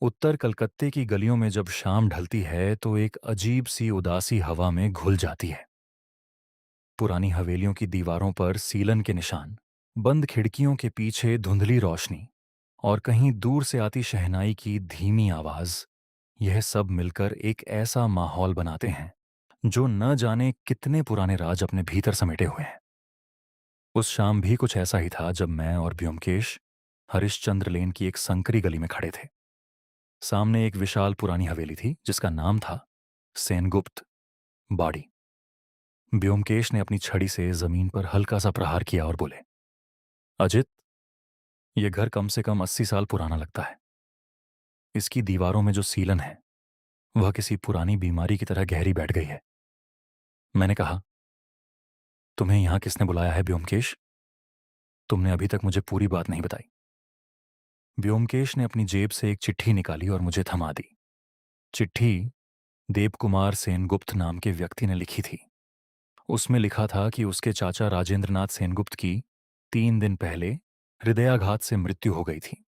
उत्तर कलकत्ते की गलियों में जब शाम ढलती है तो एक अजीब सी उदासी हवा में घुल जाती है। पुरानी हवेलियों की दीवारों पर सीलन के निशान, बंद खिड़कियों के पीछे धुंधली रोशनी और कहीं दूर से आती शहनाई की धीमी आवाज, यह सब मिलकर एक ऐसा माहौल बनाते हैं जो न जाने कितने पुराने राज अपने भीतर समेटे हुए हैं। उस शाम भी कुछ ऐसा ही था जब मैं और ब्योमकेश हरिश्चंद्र लेन की एक संकरी गली में खड़े थे। सामने एक विशाल पुरानी हवेली थी जिसका नाम था सेनगुप्त बाड़ी। ब्योमकेश ने अपनी छड़ी से जमीन पर हल्का सा प्रहार किया और बोले, अजित, यह घर कम से कम 80 साल पुराना लगता है। इसकी दीवारों में जो सीलन है वह किसी पुरानी बीमारी की तरह गहरी बैठ गई है। मैंने कहा, तुम्हें यहां किसने बुलाया है ब्योमकेश? तुमने अभी तक मुझे पूरी बात नहीं बताई। ब्योमकेश ने अपनी जेब से एक चिट्ठी निकाली और मुझे थमा दी। चिट्ठी देवकुमार सेनगुप्त नाम के व्यक्ति ने लिखी थी। उसमें लिखा था कि उसके चाचा राजेंद्रनाथ सेनगुप्त की 3 दिन पहले हृदयाघात से मृत्यु हो गई थी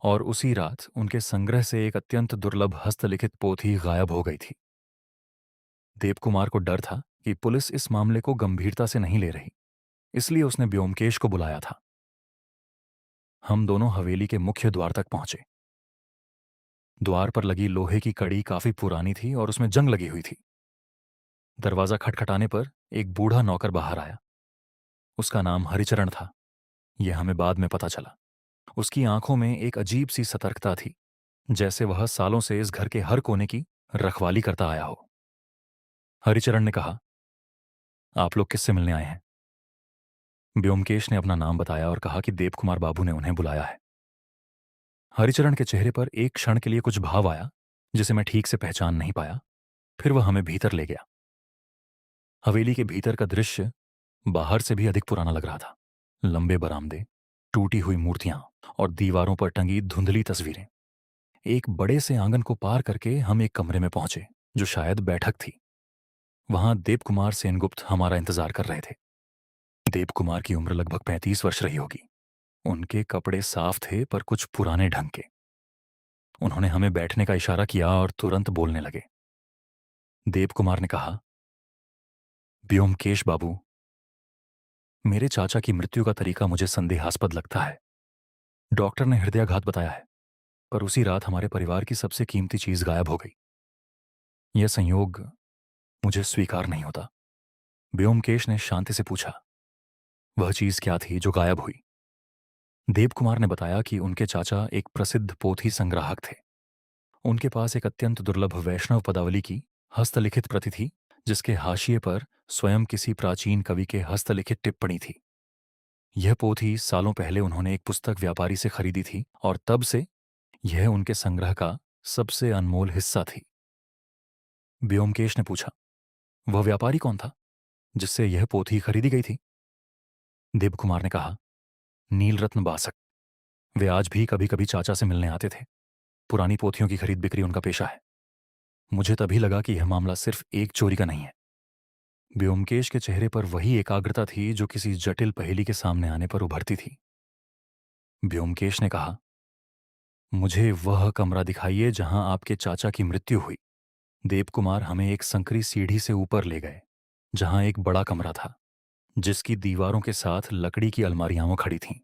और उसी रात उनके संग्रह से एक अत्यंत दुर्लभ हस्तलिखित पोथी गायब हो गई थी। देवकुमार को डर था कि पुलिस इस मामले को गंभीरता से नहीं ले रही, इसलिए उसने ब्योमकेश को बुलाया था। हम दोनों हवेली के मुख्य द्वार तक पहुंचे। द्वार पर लगी लोहे की कड़ी काफी पुरानी थी और उसमें जंग लगी हुई थी। दरवाजा खटखटाने पर एक बूढ़ा नौकर बाहर आया। उसका नाम हरिचरण था, यह हमें बाद में पता चला। उसकी आंखों में एक अजीब सी सतर्कता थी, जैसे वह सालों से इस घर के हर कोने की रखवाली करता आया हो। हरिचरण ने कहा, आप लोग किससे मिलने आए हैं? ब्योमकेश ने अपना नाम बताया और कहा कि देवकुमार बाबू ने उन्हें बुलाया है। हरिचरण के चेहरे पर एक क्षण के लिए कुछ भाव आया जिसे मैं ठीक से पहचान नहीं पाया। फिर वह हमें भीतर ले गया। हवेली के भीतर का दृश्य बाहर से भी अधिक पुराना लग रहा था। लंबे बरामदे, टूटी हुई मूर्तियां और दीवारों पर टंगी धुंधली तस्वीरें। एक बड़े से आंगन को पार करके हम एक कमरे में पहुंचे जो शायद बैठक थी। वहां देवकुमार सेनगुप्त हमारा इंतजार कर रहे थे। देवकुमार की उम्र लगभग 35 वर्ष रही होगी। उनके कपड़े साफ थे पर कुछ पुराने ढंग के। उन्होंने हमें बैठने का इशारा किया और तुरंत बोलने लगे। देवकुमार ने कहा, ब्योमकेश बाबू, मेरे चाचा की मृत्यु का तरीका मुझे संदेहास्पद लगता है। डॉक्टर ने हृदयाघात बताया है, पर उसी रात हमारे परिवार की सबसे कीमती चीज गायब हो गई। यह संयोग मुझे स्वीकार नहीं होता। ब्योमकेश ने शांति से पूछा, वह चीज क्या थी जो गायब हुई? देवकुमार ने बताया कि उनके चाचा एक प्रसिद्ध पोथी संग्राहक थे। उनके पास एक अत्यंत दुर्लभ वैष्णव पदावली की हस्तलिखित प्रति थी, जिसके हाशिए पर स्वयं किसी प्राचीन कवि के हस्तलिखित टिप्पणी थी। यह पोथी सालों पहले उन्होंने एक पुस्तक व्यापारी से खरीदी थी और तब से यह उनके संग्रह का सबसे अनमोल हिस्सा थी। ब्योमकेश ने पूछा, वह व्यापारी कौन था जिससे यह पोथी खरीदी गई थी? देवकुमार ने कहा, नीलरत्न बासक। वे आज भी कभी कभी चाचा से मिलने आते थे। पुरानी पोथियों की खरीद बिक्री उनका पेशा है। मुझे तभी लगा कि यह मामला सिर्फ एक चोरी का नहीं है। ब्योमकेश के चेहरे पर वही एकाग्रता थी जो किसी जटिल पहेली के सामने आने पर उभरती थी। ब्योमकेश ने कहा, मुझे वह कमरा दिखाइए जहां आपके चाचा की मृत्यु हुई। देवकुमार हमें एक संकरी सीढ़ी से ऊपर ले गए, जहां एक बड़ा कमरा था जिसकी दीवारों के साथ लकड़ी की अलमारियां खड़ी थीं।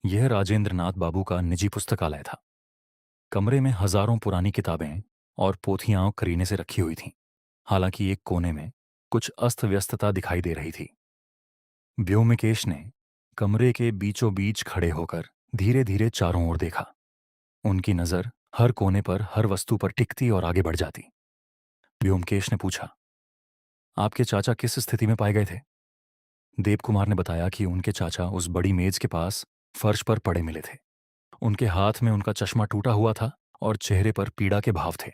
यह राजेंद्र नाथ बाबू का निजी पुस्तकालय था। कमरे में हजारों पुरानी किताबें और पोथियां करीने से रखी हुई थीं। हालांकि एक कोने में कुछ अस्त व्यस्तता दिखाई दे रही थी। व्योमकेश ने कमरे के बीचों बीच खड़े होकर धीरे धीरे चारों ओर देखा। उनकी नजर हर कोने पर, हर वस्तु पर टिकती और आगे बढ़ जाती। व्योमकेश ने पूछा, आपके चाचा किस स्थिति में पाए गए थे? देवकुमार ने बताया कि उनके चाचा उस बड़ी मेज के पास फर्श पर पड़े मिले थे। उनके हाथ में उनका चश्मा टूटा हुआ था और चेहरे पर पीड़ा के भाव थे।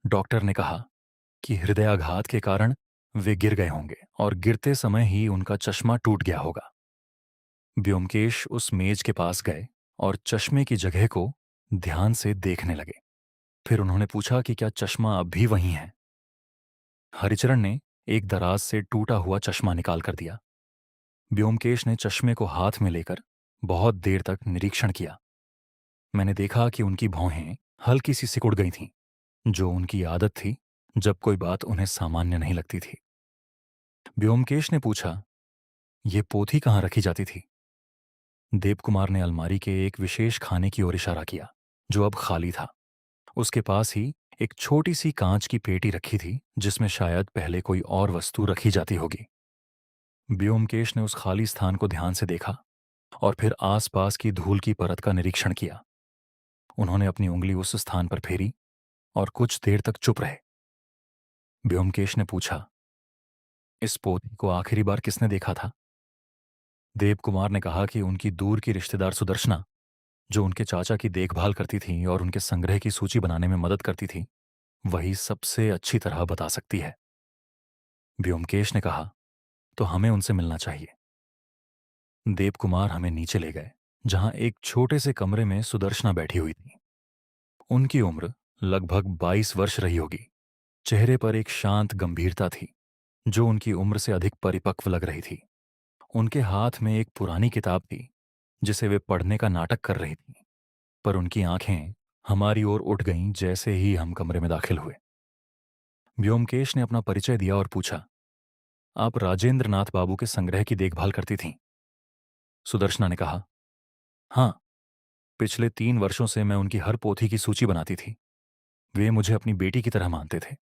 डॉक्टर ने कहा कि हृदयाघात के कारण वे गिर गए होंगे और गिरते समय ही उनका चश्मा टूट गया होगा। ब्योमकेश उस मेज के पास गए और चश्मे की जगह को ध्यान से देखने लगे। फिर उन्होंने पूछा कि क्या चश्मा अब भी वहीं है? हरिचरण ने एक दराज से टूटा हुआ चश्मा निकाल कर दिया। ब्योमकेश ने चश्मे को हाथ में लेकर बहुत देर तक निरीक्षण किया। मैंने देखा कि उनकी भौहें हल्की सी सिकुड़ गई थीं, जो उनकी आदत थी जब कोई बात उन्हें सामान्य नहीं लगती थी। व्योमकेश ने पूछा, ये पोथी कहाँ रखी जाती थी? देवकुमार ने अलमारी के एक विशेष खाने की ओर इशारा किया, जो अब खाली था। उसके पास ही एक छोटी सी कांच की पेटी रखी थी, जिसमें शायद पहले कोई और वस्तु रखी जाती होगी। व्योमकेश ने उस खाली स्थान को ध्यान से देखा और फिर आसपास की धूल की परत का निरीक्षण किया। उन्होंने अपनी उंगली उस स्थान पर फेरी और कुछ देर तक चुप रहे। व्योमकेश ने पूछा, इस पोथी को आखिरी बार किसने देखा था? देवकुमार ने कहा कि उनकी दूर की रिश्तेदार सुदर्शना, जो उनके चाचा की देखभाल करती थी और उनके संग्रह की सूची बनाने में मदद करती थी, वही सबसे अच्छी तरह बता सकती है। व्योमकेश ने कहा, तो हमें उनसे मिलना चाहिए। देवकुमार हमें नीचे ले गए, जहां एक छोटे से कमरे में सुदर्शना बैठी हुई थी। उनकी उम्र लगभग 22 वर्ष रही होगी। चेहरे पर एक शांत गंभीरता थी, जो उनकी उम्र से अधिक परिपक्व लग रही थी। उनके हाथ में एक पुरानी किताब थी, जिसे वे पढ़ने का नाटक कर रही थी, पर उनकी आंखें हमारी ओर उठ गईं जैसे ही हम कमरे में दाखिल हुए। व्योमकेश ने अपना परिचय दिया और पूछा, आप राजेंद्र नाथ बाबू के संग्रह की देखभाल करती थीं? सुदर्शना ने कहा, हाँ, पिछले 3 वर्षों से मैं उनकी हर पोथी की सूची बनाती थी। वे मुझे अपनी बेटी की तरह मानते थे।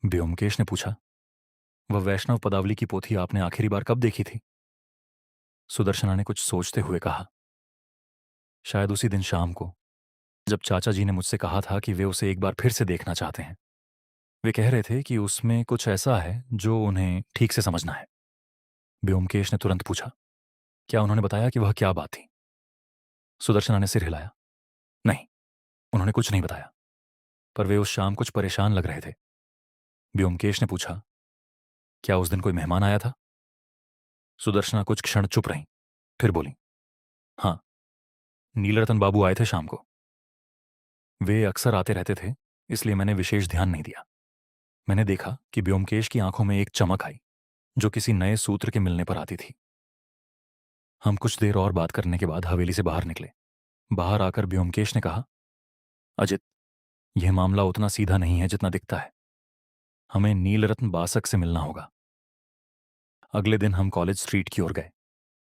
व्योमकेश ने पूछा, वह वैष्णव पदावली की पोथी आपने आखिरी बार कब देखी थी? सुदर्शना ने कुछ सोचते हुए कहा, शायद उसी दिन शाम को, जब चाचा जी ने मुझसे कहा था कि वे उसे एक बार फिर से देखना चाहते हैं। वे कह रहे थे कि उसमें कुछ ऐसा है जो उन्हें ठीक से समझना है। व्योमकेश ने तुरंत पूछा, क्या उन्होंने बताया कि वह क्या बात थी? सुदर्शना ने सिर हिलाया, नहीं, उन्होंने कुछ नहीं बताया, पर वे उस शाम कुछ परेशान लग रहे थे। व्योमकेश ने पूछा, क्या उस दिन कोई मेहमान आया था? सुदर्शना कुछ क्षण चुप रहीं, फिर बोली, हाँ, नीलरतन बाबू आए थे शाम को। वे अक्सर आते रहते थे, इसलिए मैंने विशेष ध्यान नहीं दिया। मैंने देखा कि व्योमकेश की आंखों में एक चमक आई, जो किसी नए सूत्र के मिलने पर आती थी। हम कुछ देर और बात करने के बाद हवेली से बाहर निकले। बाहर आकर व्योमकेश ने कहा, अजित, यह मामला उतना सीधा नहीं है जितना दिखता है। हमें नीलरत्न बासक से मिलना होगा। अगले दिन हम कॉलेज स्ट्रीट की ओर गए,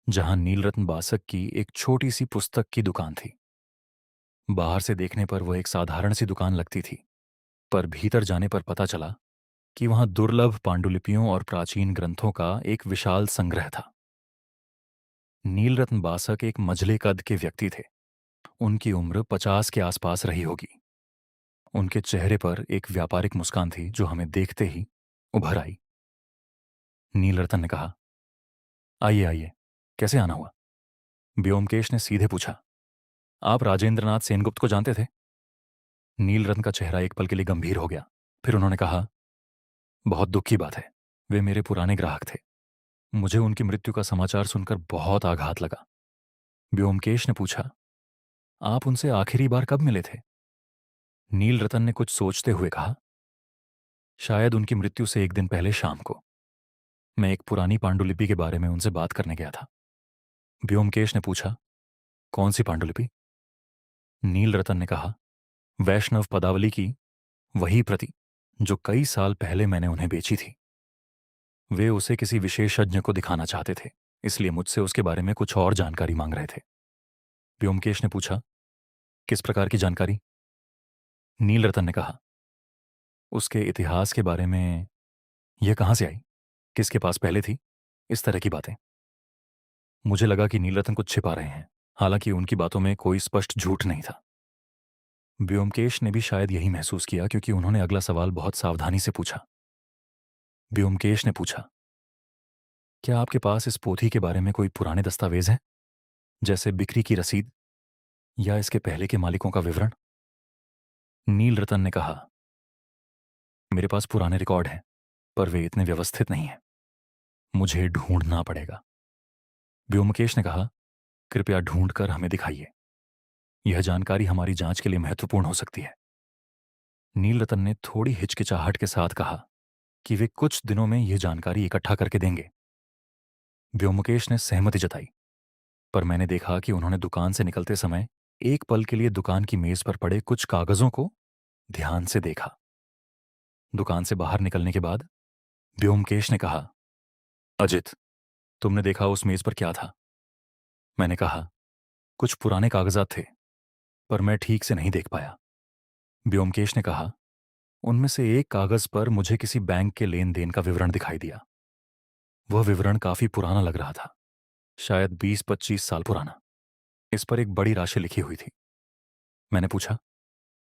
जहां नीलरत्न बासक की एक छोटी सी पुस्तक की दुकान थी। बाहर से देखने पर वह एक साधारण सी दुकान लगती थी, पर भीतर जाने पर पता चला कि वहां दुर्लभ पांडुलिपियों और प्राचीन ग्रंथों का एक विशाल संग्रह था। नीलरत्न बासक एक मझले कद के व्यक्ति थे। उनकी उम्र 50 के आसपास रही होगी। उनके चेहरे पर एक व्यापारिक मुस्कान थी, जो हमें देखते ही उभर आई। नीलरतन ने कहा, आइए आइए, कैसे आना हुआ? व्योमकेश ने सीधे पूछा, आप राजेंद्रनाथ सेनगुप्त को जानते थे? नीलरत्न का चेहरा एक पल के लिए गंभीर हो गया। फिर उन्होंने कहा, बहुत दुख की बात है, वे मेरे पुराने ग्राहक थे। मुझे उनकी मृत्यु का समाचार सुनकर बहुत आघात लगा। व्योमकेश ने पूछा, आप उनसे आखिरी बार कब मिले थे? नीलरतन ने कुछ सोचते हुए कहा, शायद उनकी मृत्यु से एक दिन पहले शाम को। मैं एक पुरानी पांडुलिपि के बारे में उनसे बात करने गया था। व्योमकेश ने पूछा, कौन सी पांडुलिपि? नीलरतन ने कहा, वैष्णव पदावली की वही प्रति, जो कई साल पहले मैंने उन्हें बेची थी। वे उसे किसी विशेषज्ञ को दिखाना चाहते थे, इसलिए मुझसे उसके बारे में कुछ और जानकारी मांग रहे थे। व्योमकेश ने पूछा, किस प्रकार की जानकारी? नीलरतन ने कहा, उसके इतिहास के बारे में, यह कहां से आई, किसके पास पहले थी, इस तरह की बातें। मुझे लगा कि नीलरतन कुछ छिपा रहे हैं, हालांकि उनकी बातों में कोई स्पष्ट झूठ नहीं था। व्योमकेश ने भी शायद यही महसूस किया, क्योंकि उन्होंने अगला सवाल बहुत सावधानी से पूछा। व्योमकेश ने पूछा, क्या आपके पास इस पोथी के बारे में कोई पुराने दस्तावेज हैं, जैसे बिक्री की रसीद या इसके पहले के मालिकों का विवरण? नीलरतन ने कहा, मेरे पास पुराने रिकॉर्ड हैं, पर वे इतने व्यवस्थित नहीं हैं। मुझे ढूंढना पड़ेगा। व्योमकेश ने कहा, कृपया ढूंढकर हमें दिखाइए। यह जानकारी हमारी जांच के लिए महत्वपूर्ण हो सकती है। नीलरतन ने थोड़ी हिचकिचाहट के साथ कहा कि वे कुछ दिनों में यह जानकारी इकट्ठा करके देंगे। व्योमकेश ने सहमति जताई, पर मैंने देखा कि उन्होंने दुकान से निकलते समय एक पल के लिए दुकान की मेज पर पड़े कुछ कागजों को ध्यान से देखा। दुकान से बाहर निकलने के बाद व्योमकेश ने कहा, अजित, तुमने देखा उस मेज पर क्या था? मैंने कहा, कुछ पुराने कागजात थे, पर मैं ठीक से नहीं देख पाया। व्योमकेश ने कहा, उनमें से एक कागज पर मुझे किसी बैंक के लेन देन का विवरण दिखाई दिया। वह विवरण काफी पुराना लग रहा था, शायद 20-25 साल पुराना। इस पर एक बड़ी राशि लिखी हुई थी। मैंने पूछा,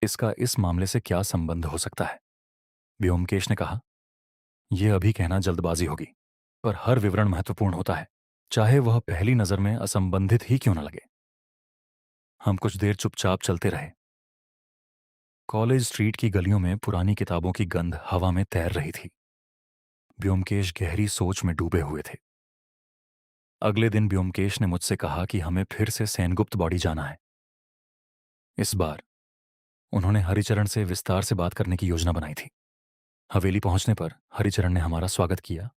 इसका इस मामले से क्या संबंध हो सकता है? व्योमकेश ने कहा, यह अभी कहना जल्दबाजी होगी, पर हर विवरण महत्वपूर्ण होता है, चाहे वह पहली नजर में असंबंधित ही क्यों न लगे। हम कुछ देर चुपचाप चलते रहे। कॉलेज स्ट्रीट की गलियों में पुरानी किताबों की गंध हवा में तैर रही थी। व्योमकेश गहरी सोच में डूबे हुए थे। अगले दिन व्योमकेश ने मुझसे कहा कि हमें फिर से सेनगुप्त बॉडी जाना है। इस बार उन्होंने हरिचरण से विस्तार से बात करने की योजना बनाई थी। हवेली पहुंचने पर हरिचरण ने हमारा स्वागत किया,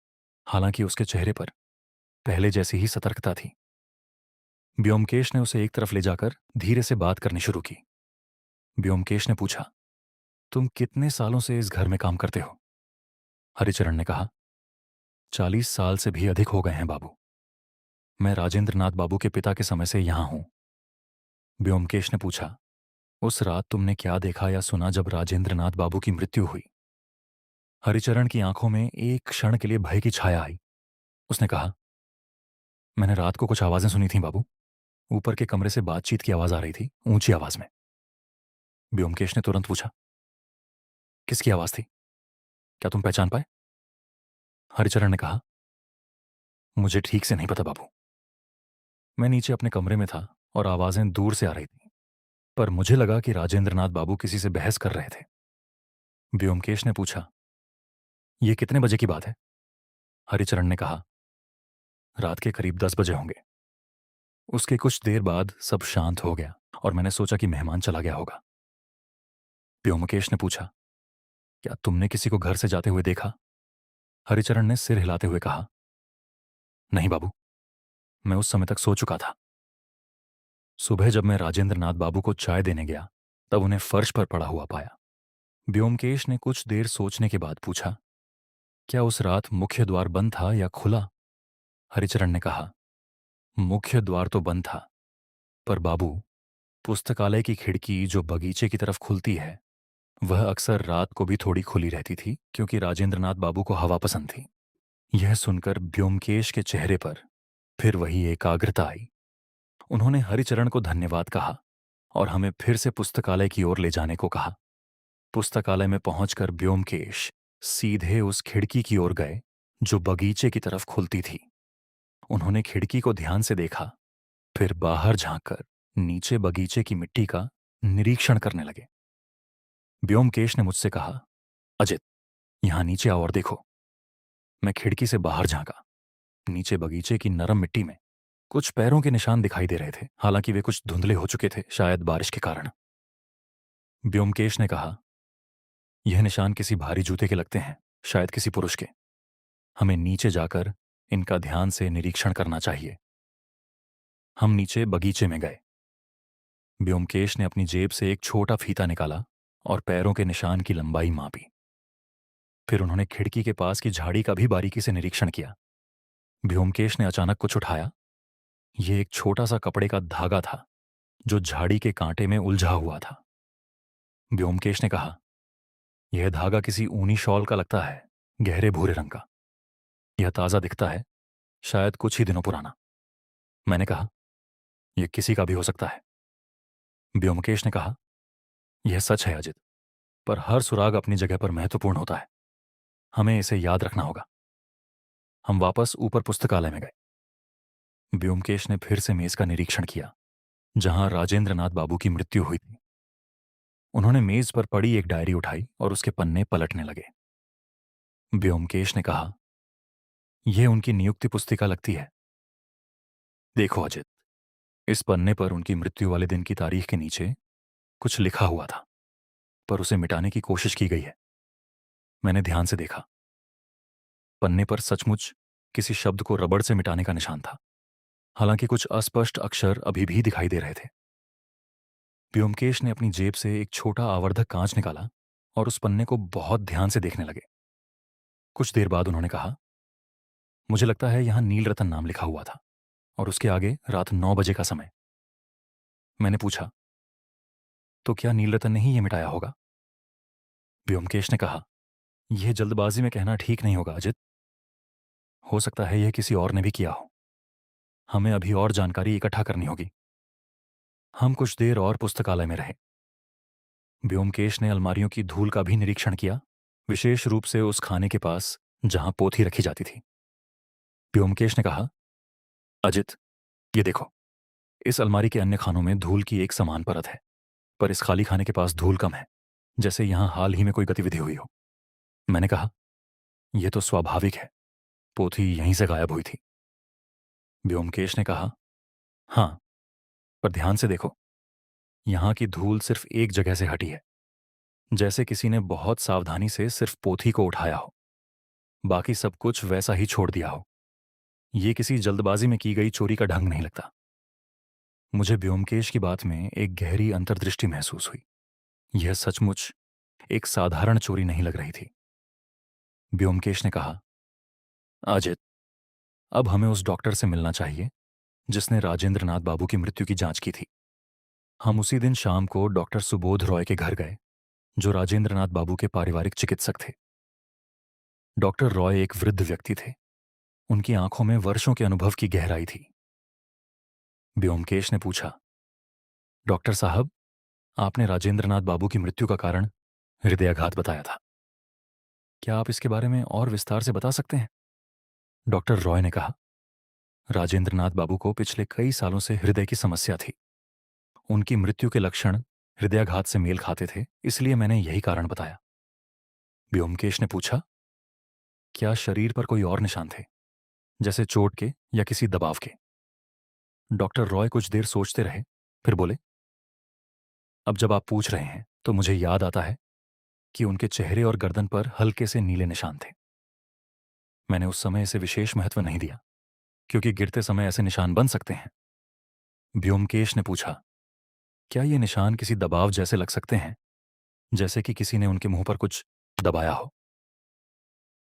हालांकि उसके चेहरे पर पहले जैसी ही सतर्कता थी। व्योमकेश ने उसे एक तरफ ले जाकर धीरे से बात करनी शुरू की। व्योमकेश ने पूछा, तुम कितने सालों से इस घर में काम करते हो? हरिचरण ने कहा, 40 साल से भी अधिक हो गए हैं बाबू। मैं राजेंद्र नाथ बाबू के पिता के समय से यहां हूं। व्योमकेश ने पूछा, उस रात तुमने क्या देखा या सुना जब राजेंद्र नाथ बाबू की मृत्यु हुई? हरिचरण की आंखों में एक क्षण के लिए भय की छाया आई। उसने कहा, मैंने रात को कुछ आवाजें सुनी थी बाबू। ऊपर के कमरे से बातचीत की आवाज आ रही थी, ऊंची आवाज में। व्योमकेश ने तुरंत पूछा, किसकी आवाज थी? क्या तुम पहचान पाए? हरिचरण ने कहा, मुझे ठीक से नहीं पता बाबू। मैं नीचे अपने कमरे में था और आवाजें दूर से आ रही थी, पर मुझे लगा कि राजेंद्र नाथ बाबू किसी से बहस कर रहे थे। व्योमकेश ने पूछा, यह कितने बजे की बात है? हरिचरण ने कहा, रात के करीब 10 बजे होंगे। उसके कुछ देर बाद सब शांत हो गया और मैंने सोचा कि मेहमान चला गया होगा। व्योमकेश ने पूछा, क्या तुमने किसी को घर से जाते हुए देखा? हरिचरण ने सिर हिलाते हुए कहा, नहीं बाबू, मैं उस समय तक सो चुका था। सुबह जब मैं राजेंद्र नाथ बाबू को चाय देने गया, तब उन्हें फर्श पर पड़ा हुआ पाया। व्योमकेश ने कुछ देर सोचने के बाद पूछा, क्या उस रात मुख्य द्वार बंद था या खुला? हरिचरण ने कहा, मुख्य द्वार तो बंद था, पर बाबू, पुस्तकालय की खिड़की जो बगीचे की तरफ खुलती है, वह अक्सर रात को भी थोड़ी खुली रहती थी, क्योंकि राजेंद्रनाथ बाबू को हवा पसंद थी। यह सुनकर व्योमकेश के चेहरे पर फिर वही एकाग्रता आई। उन्होंने हरिचरण को धन्यवाद कहा और हमें फिर से पुस्तकालय की ओर ले जाने को कहा। पुस्तकालय में पहुंचकर व्योमकेश सीधे उस खिड़की की ओर गए जो बगीचे की तरफ खुलती थी। उन्होंने खिड़की को ध्यान से देखा, फिर बाहर झांककर नीचे बगीचे की मिट्टी का निरीक्षण करने लगे। व्योमकेश ने मुझसे कहा, अजित, यहां नीचे आओ और देखो। मैं खिड़की से बाहर झांका। नीचे बगीचे की नरम मिट्टी में कुछ पैरों के निशान दिखाई दे रहे थे, हालांकि वे कुछ धुंधले हो चुके थे, शायद बारिश के कारण। व्योमकेश ने कहा, यह निशान किसी भारी जूते के लगते हैं, शायद किसी पुरुष के। हमें नीचे जाकर इनका ध्यान से निरीक्षण करना चाहिए। हम नीचे बगीचे में गए। व्योमकेश ने अपनी जेब से एक छोटा फीता निकाला और पैरों के निशान की लंबाई मापी। फिर उन्होंने खिड़की के पास की झाड़ी का भी बारीकी से निरीक्षण किया। व्योमकेश ने अचानक कुछ उठाया। यह एक छोटा सा कपड़े का धागा था जो झाड़ी के कांटे में उलझा हुआ था। व्योमकेश ने कहा, यह धागा किसी ऊनी शॉल का लगता है, गहरे भूरे रंग का। यह ताजा दिखता है, शायद कुछ ही दिनों पुराना। मैंने कहा, यह किसी का भी हो सकता है। व्योमकेश ने कहा, यह सच है अजित, पर हर सुराग अपनी जगह पर महत्वपूर्ण होता है। हमें इसे याद रखना होगा। हम वापस ऊपर पुस्तकालय में गए। व्योमकेश ने फिर से मेज का निरीक्षण किया जहां राजेंद्र नाथ बाबू की मृत्यु हुई थी। उन्होंने मेज पर पड़ी एक डायरी उठाई और उसके पन्ने पलटने लगे। व्योमकेश ने कहा, यह उनकी नियुक्ति पुस्तिका लगती है। देखो अजित, इस पन्ने पर उनकी मृत्यु वाले दिन की तारीख के नीचे कुछ लिखा हुआ था, पर उसे मिटाने की कोशिश की गई है। मैंने ध्यान से देखा। पन्ने पर सचमुच किसी शब्द को रबड़ से मिटाने का निशान था, हालांकि कुछ अस्पष्ट अक्षर अभी भी दिखाई दे रहे थे। व्योमकेश ने अपनी जेब से एक छोटा आवर्धक कांच निकाला और उस पन्ने को बहुत ध्यान से देखने लगे। कुछ देर बाद उन्होंने कहा, मुझे लगता है यहां नील रतन नाम लिखा हुआ था और उसके आगे रात 9 बजे का समय। मैंने पूछा, तो क्या नील रतन ने ही ये मिटाया होगा? व्योमकेश ने कहा, यह जल्दबाजी में कहना ठीक नहीं होगा अजित। हो सकता है यह किसी और ने भी किया हो। हमें अभी और जानकारी इकट्ठा करनी होगी। हम कुछ देर और पुस्तकालय में रहे। व्योमकेश ने अलमारियों की धूल का भी निरीक्षण किया, विशेष रूप से उस खाने के पास जहां पोथी रखी जाती थी। व्योमकेश ने कहा, अजित, ये देखो, इस अलमारी के अन्य खानों में धूल की एक समान परत है, पर इस खाली खाने के पास धूल कम है, जैसे यहां हाल ही में कोई गतिविधि हुई हो। मैंने कहा, यह तो स्वाभाविक है, पोथी यहीं से गायब हुई थी। व्योमकेश ने कहा, हां, पर ध्यान से देखो, यहां की धूल सिर्फ एक जगह से हटी है, जैसे किसी ने बहुत सावधानी से सिर्फ पोथी को उठाया हो, बाकी सब कुछ वैसा ही छोड़ दिया हो। ये किसी जल्दबाजी में की गई चोरी का ढंग नहीं लगता। मुझे व्योमकेश की बात में एक गहरी अंतर्दृष्टि महसूस हुई। यह सचमुच एक साधारण चोरी नहीं लग रही थी। व्योमकेश ने कहा, अजित, अब हमें उस डॉक्टर से मिलना चाहिए जिसने राजेंद्र नाथ बाबू की मृत्यु की जांच की थी। हम उसी दिन शाम को डॉक्टर सुबोध रॉय के घर गए, जो राजेंद्र नाथ बाबू के पारिवारिक चिकित्सक थे। डॉक्टर रॉय एक वृद्ध व्यक्ति थे। उनकी आंखों में वर्षों के अनुभव की गहराई थी। व्योमकेश ने पूछा, डॉक्टर साहब, आपने राजेंद्र नाथ बाबू की मृत्यु का कारण हृदयाघात बताया था। क्या आप इसके बारे में और विस्तार से बता सकते हैं? डॉक्टर रॉय ने कहा, राजेंद्र नाथ बाबू को पिछले कई सालों से हृदय की समस्या थी। उनकी मृत्यु के लक्षण हृदयाघात से मेल खाते थे, इसलिए मैंने यही कारण बताया। व्योमकेश ने पूछा, क्या शरीर पर कोई और निशान थे, जैसे चोट के या किसी दबाव के? डॉक्टर रॉय कुछ देर सोचते रहे, फिर बोले, अब जब आप पूछ रहे हैं तो मुझे याद आता है कि उनके चेहरे और गर्दन पर हल्के से नीले निशान थे। मैंने उस समय इसे विशेष महत्व नहीं दिया, क्योंकि गिरते समय ऐसे निशान बन सकते हैं। व्योमकेश ने पूछा, क्या ये निशान किसी दबाव जैसे लग सकते हैं, जैसे कि किसी ने उनके मुंह पर कुछ दबाया हो?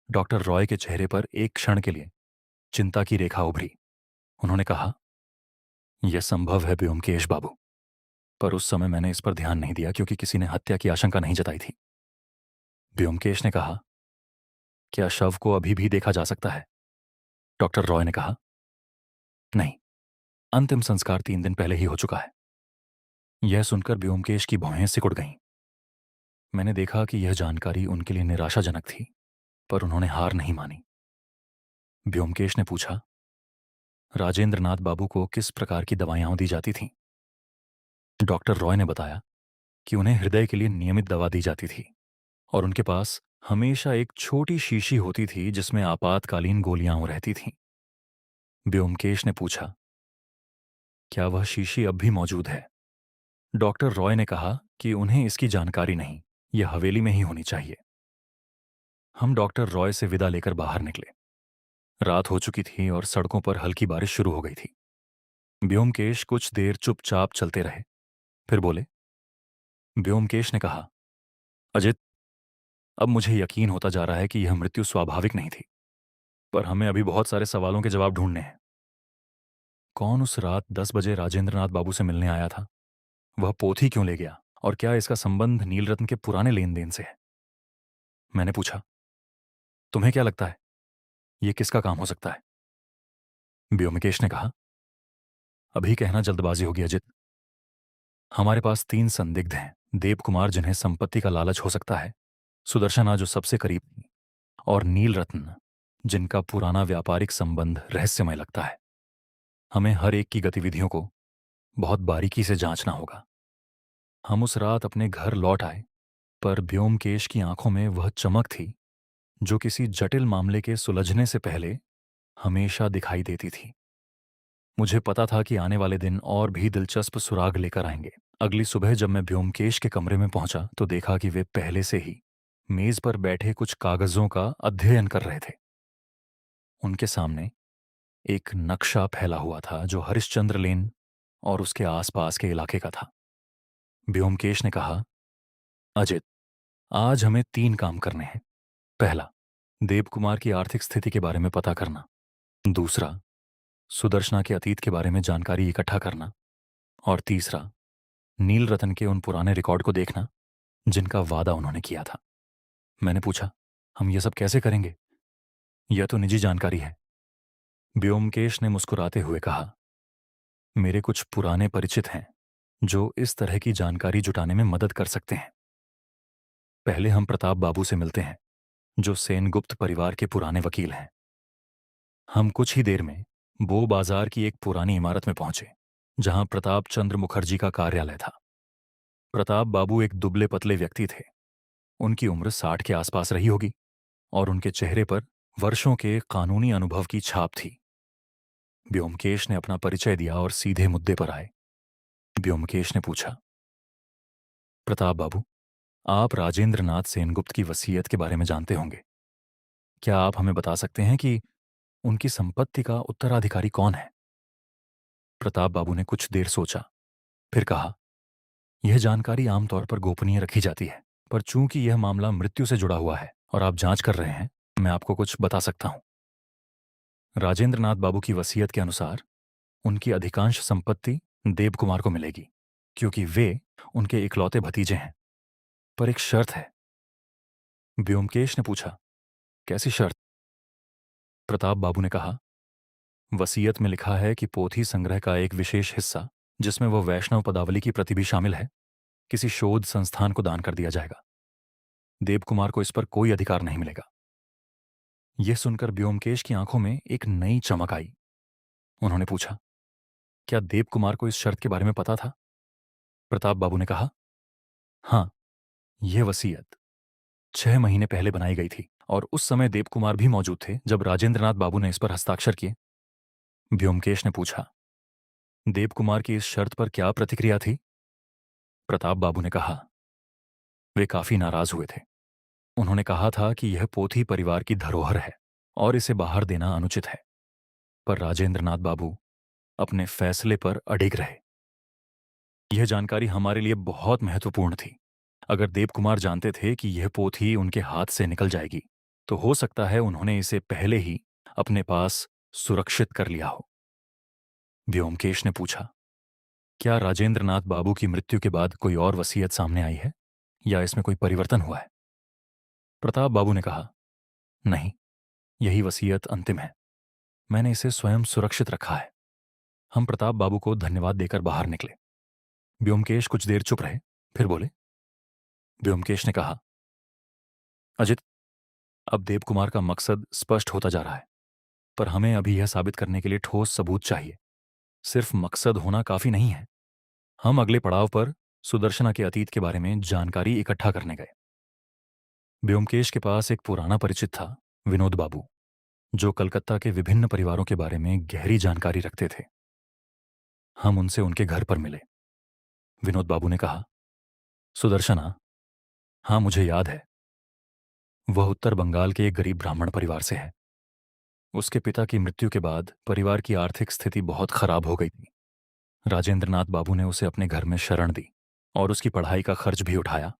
डॉक्टर रॉय के चेहरे पर एक क्षण के लिए चिंता की रेखा उभरी। उन्होंने कहा, यह संभव है व्योमकेश बाबू, पर उस समय मैंने इस पर ध्यान नहीं दिया क्योंकि किसी ने हत्या की आशंका नहीं जताई थी। व्योमकेश ने कहा, क्या शव को अभी भी देखा जा सकता है? डॉक्टर रॉय ने कहा, नहीं, अंतिम संस्कार 3 दिन पहले ही हो चुका है। यह सुनकर व्योमकेश की भौहें सिकुड़ गईं। मैंने देखा कि यह जानकारी उनके लिए निराशाजनक थी, पर उन्होंने हार नहीं मानी। व्योमकेश ने पूछा, राजेंद्र नाथ बाबू को किस प्रकार की दवाइयां दी जाती थीं? डॉक्टर रॉय ने बताया कि उन्हें हृदय के लिए नियमित दवा दी जाती थी और उनके पास हमेशा एक छोटी शीशी होती थी जिसमें आपातकालीन गोलियां रहती थीं। व्योमकेश ने पूछा, क्या वह शीशी अब भी मौजूद है? डॉक्टर रॉय ने कहा कि उन्हें इसकी जानकारी नहीं, यह हवेली में ही होनी चाहिए। हम डॉक्टर रॉय से विदा लेकर बाहर निकले। रात हो चुकी थी और सड़कों पर हल्की बारिश शुरू हो गई थी। व्योमकेश कुछ देर चुपचाप चलते रहे, फिर बोले। व्योमकेश ने कहा, अजित, अब मुझे यकीन होता जा रहा है कि यह मृत्यु स्वाभाविक नहीं थी, पर हमें अभी बहुत सारे सवालों के जवाब ढूंढने हैं। कौन उस रात 10 बजे राजेंद्रनाथ बाबू से मिलने आया था? वह पोथी क्यों ले गया? और क्या इसका संबंध नीलरत्न के पुराने लेन देन से है? मैंने पूछा, तुम्हें क्या लगता है, यह किसका काम हो सकता है? व्योमकेश ने कहा, अभी कहना जल्दबाजी होगी अजित। हमारे पास 3 संदिग्ध हैं। देव कुमार, जिन्हें संपत्ति का लालच हो सकता है, सुदर्शना, जो सबसे करीब थी, और नील रत्न, जिनका पुराना व्यापारिक संबंध रहस्यमय लगता है। हमें हर एक की गतिविधियों को बहुत बारीकी से जांचना होगा। हम उस रात अपने घर लौट आए, पर व्योमकेश की आंखों में वह चमक थी जो किसी जटिल मामले के सुलझने से पहले हमेशा दिखाई देती थी। मुझे पता था कि आने वाले दिन और भी दिलचस्प सुराग लेकर आएंगे। अगली सुबह जब मैं व्योमकेश के कमरे में पहुंचा तो देखा कि वे पहले से ही मेज पर बैठे कुछ कागजों का अध्ययन कर रहे थे। उनके सामने एक नक्शा फैला हुआ था जो हरिश्चंद्र लेन और उसके आसपास के इलाके का था। व्योमकेश ने कहा, अजित, आज हमें 3 काम करने हैं। पहला, देवकुमार की आर्थिक स्थिति के बारे में पता करना। दूसरा, सुदर्शना के अतीत के बारे में जानकारी इकट्ठा करना। और तीसरा, नील रतन के उन पुराने रिकॉर्ड को देखना जिनका वादा उन्होंने किया था। मैंने पूछा, हम ये सब कैसे करेंगे? यह तो निजी जानकारी है। व्योमकेश ने मुस्कुराते हुए कहा, मेरे कुछ पुराने परिचित हैं जो इस तरह की जानकारी जुटाने में मदद कर सकते हैं। पहले हम प्रताप बाबू से मिलते हैं, जो सेनगुप्त परिवार के पुराने वकील हैं। हम कुछ ही देर में बो बाजार की एक पुरानी इमारत में पहुंचे, जहां प्रताप चंद्र मुखर्जी का कार्यालय था। प्रताप बाबू एक दुबले पतले व्यक्ति थे। उनकी उम्र 60 के आसपास रही होगी और उनके चेहरे पर वर्षों के कानूनी अनुभव की छाप थी। व्योमकेश ने अपना परिचय दिया और सीधे मुद्दे पर आए। व्योमकेश ने पूछा, प्रताप बाबू, आप राजेंद्र नाथ सेनगुप्त की वसीयत के बारे में जानते होंगे। क्या आप हमें बता सकते हैं कि उनकी संपत्ति का उत्तराधिकारी कौन है? प्रताप बाबू ने कुछ देर सोचा, फिर कहा, यह जानकारी आमतौर पर गोपनीय रखी जाती है, पर चूंकि यह मामला मृत्यु से जुड़ा हुआ है और आप जांच कर रहे हैं, मैं आपको कुछ बता सकता हूं। राजेंद्र नाथ बाबू की वसीयत के अनुसार उनकी अधिकांश संपत्ति देवकुमार को मिलेगी, क्योंकि वे उनके इकलौते भतीजे हैं। पर एक शर्त है। व्योमकेश ने पूछा, कैसी शर्त? प्रताप बाबू ने कहा, वसीयत में लिखा है कि पोथी संग्रह का एक विशेष हिस्सा, जिसमें वह वैष्णव पदावली की प्रति भी शामिल है, किसी शोध संस्थान को दान कर दिया जाएगा। देवकुमार को इस पर कोई अधिकार नहीं मिलेगा। यह सुनकर व्योमकेश की आंखों में एक नई चमक आई। उन्होंने पूछा, क्या देवकुमार को इस शर्त के बारे में पता था? प्रताप बाबू ने कहा, हां, यह वसीयत 6 महीने पहले बनाई गई थी और उस समय देवकुमार भी मौजूद थे जब राजेंद्रनाथ बाबू ने इस पर हस्ताक्षर किए। व्योमकेश ने पूछा, देवकुमार की इस शर्त पर क्या प्रतिक्रिया थी? प्रताप बाबू ने कहा, वे काफी नाराज हुए थे। उन्होंने कहा था कि यह पोथी परिवार की धरोहर है और इसे बाहर देना अनुचित है। पर राजेंद्रनाथ बाबू अपने फैसले पर अडिग रहे। यह जानकारी हमारे लिए बहुत महत्वपूर्ण थी। अगर देवकुमार जानते थे कि यह पोथी उनके हाथ से निकल जाएगी, तो हो सकता है उन्होंने इसे पहले ही अपने पास सुरक्षित कर लिया हो। व्योमकेश ने पूछा, क्या राजेंद्रनाथ बाबू की मृत्यु के बाद कोई और वसीयत सामने आई है या इसमें कोई परिवर्तन हुआ है? प्रताप बाबू ने कहा, नहीं, यही वसीयत अंतिम है। मैंने इसे स्वयं सुरक्षित रखा है। हम प्रताप बाबू को धन्यवाद देकर बाहर निकले। व्योमकेश कुछ देर चुप रहे, फिर बोले। व्योमकेश ने कहा, अजित, अब देवकुमार का मकसद स्पष्ट होता जा रहा है, पर हमें अभी यह साबित करने के लिए ठोस सबूत चाहिए। सिर्फ मकसद होना काफी नहीं है। हम अगले पड़ाव पर सुदर्शना के अतीत के बारे में जानकारी इकट्ठा करने गए। व्योमकेश के पास एक पुराना परिचित था, विनोद बाबू, जो कलकत्ता के विभिन्न परिवारों के बारे में गहरी जानकारी रखते थे। हम उनसे उनके घर पर मिले। विनोद बाबू ने कहा, सुदर्शना, हाँ, मुझे याद है। वह उत्तर बंगाल के एक गरीब ब्राह्मण परिवार से है। उसके पिता की मृत्यु के बाद परिवार की आर्थिक स्थिति बहुत खराब हो गई थी। राजेंद्रनाथ बाबू ने उसे अपने घर में शरण दी और उसकी पढ़ाई का खर्च भी उठाया।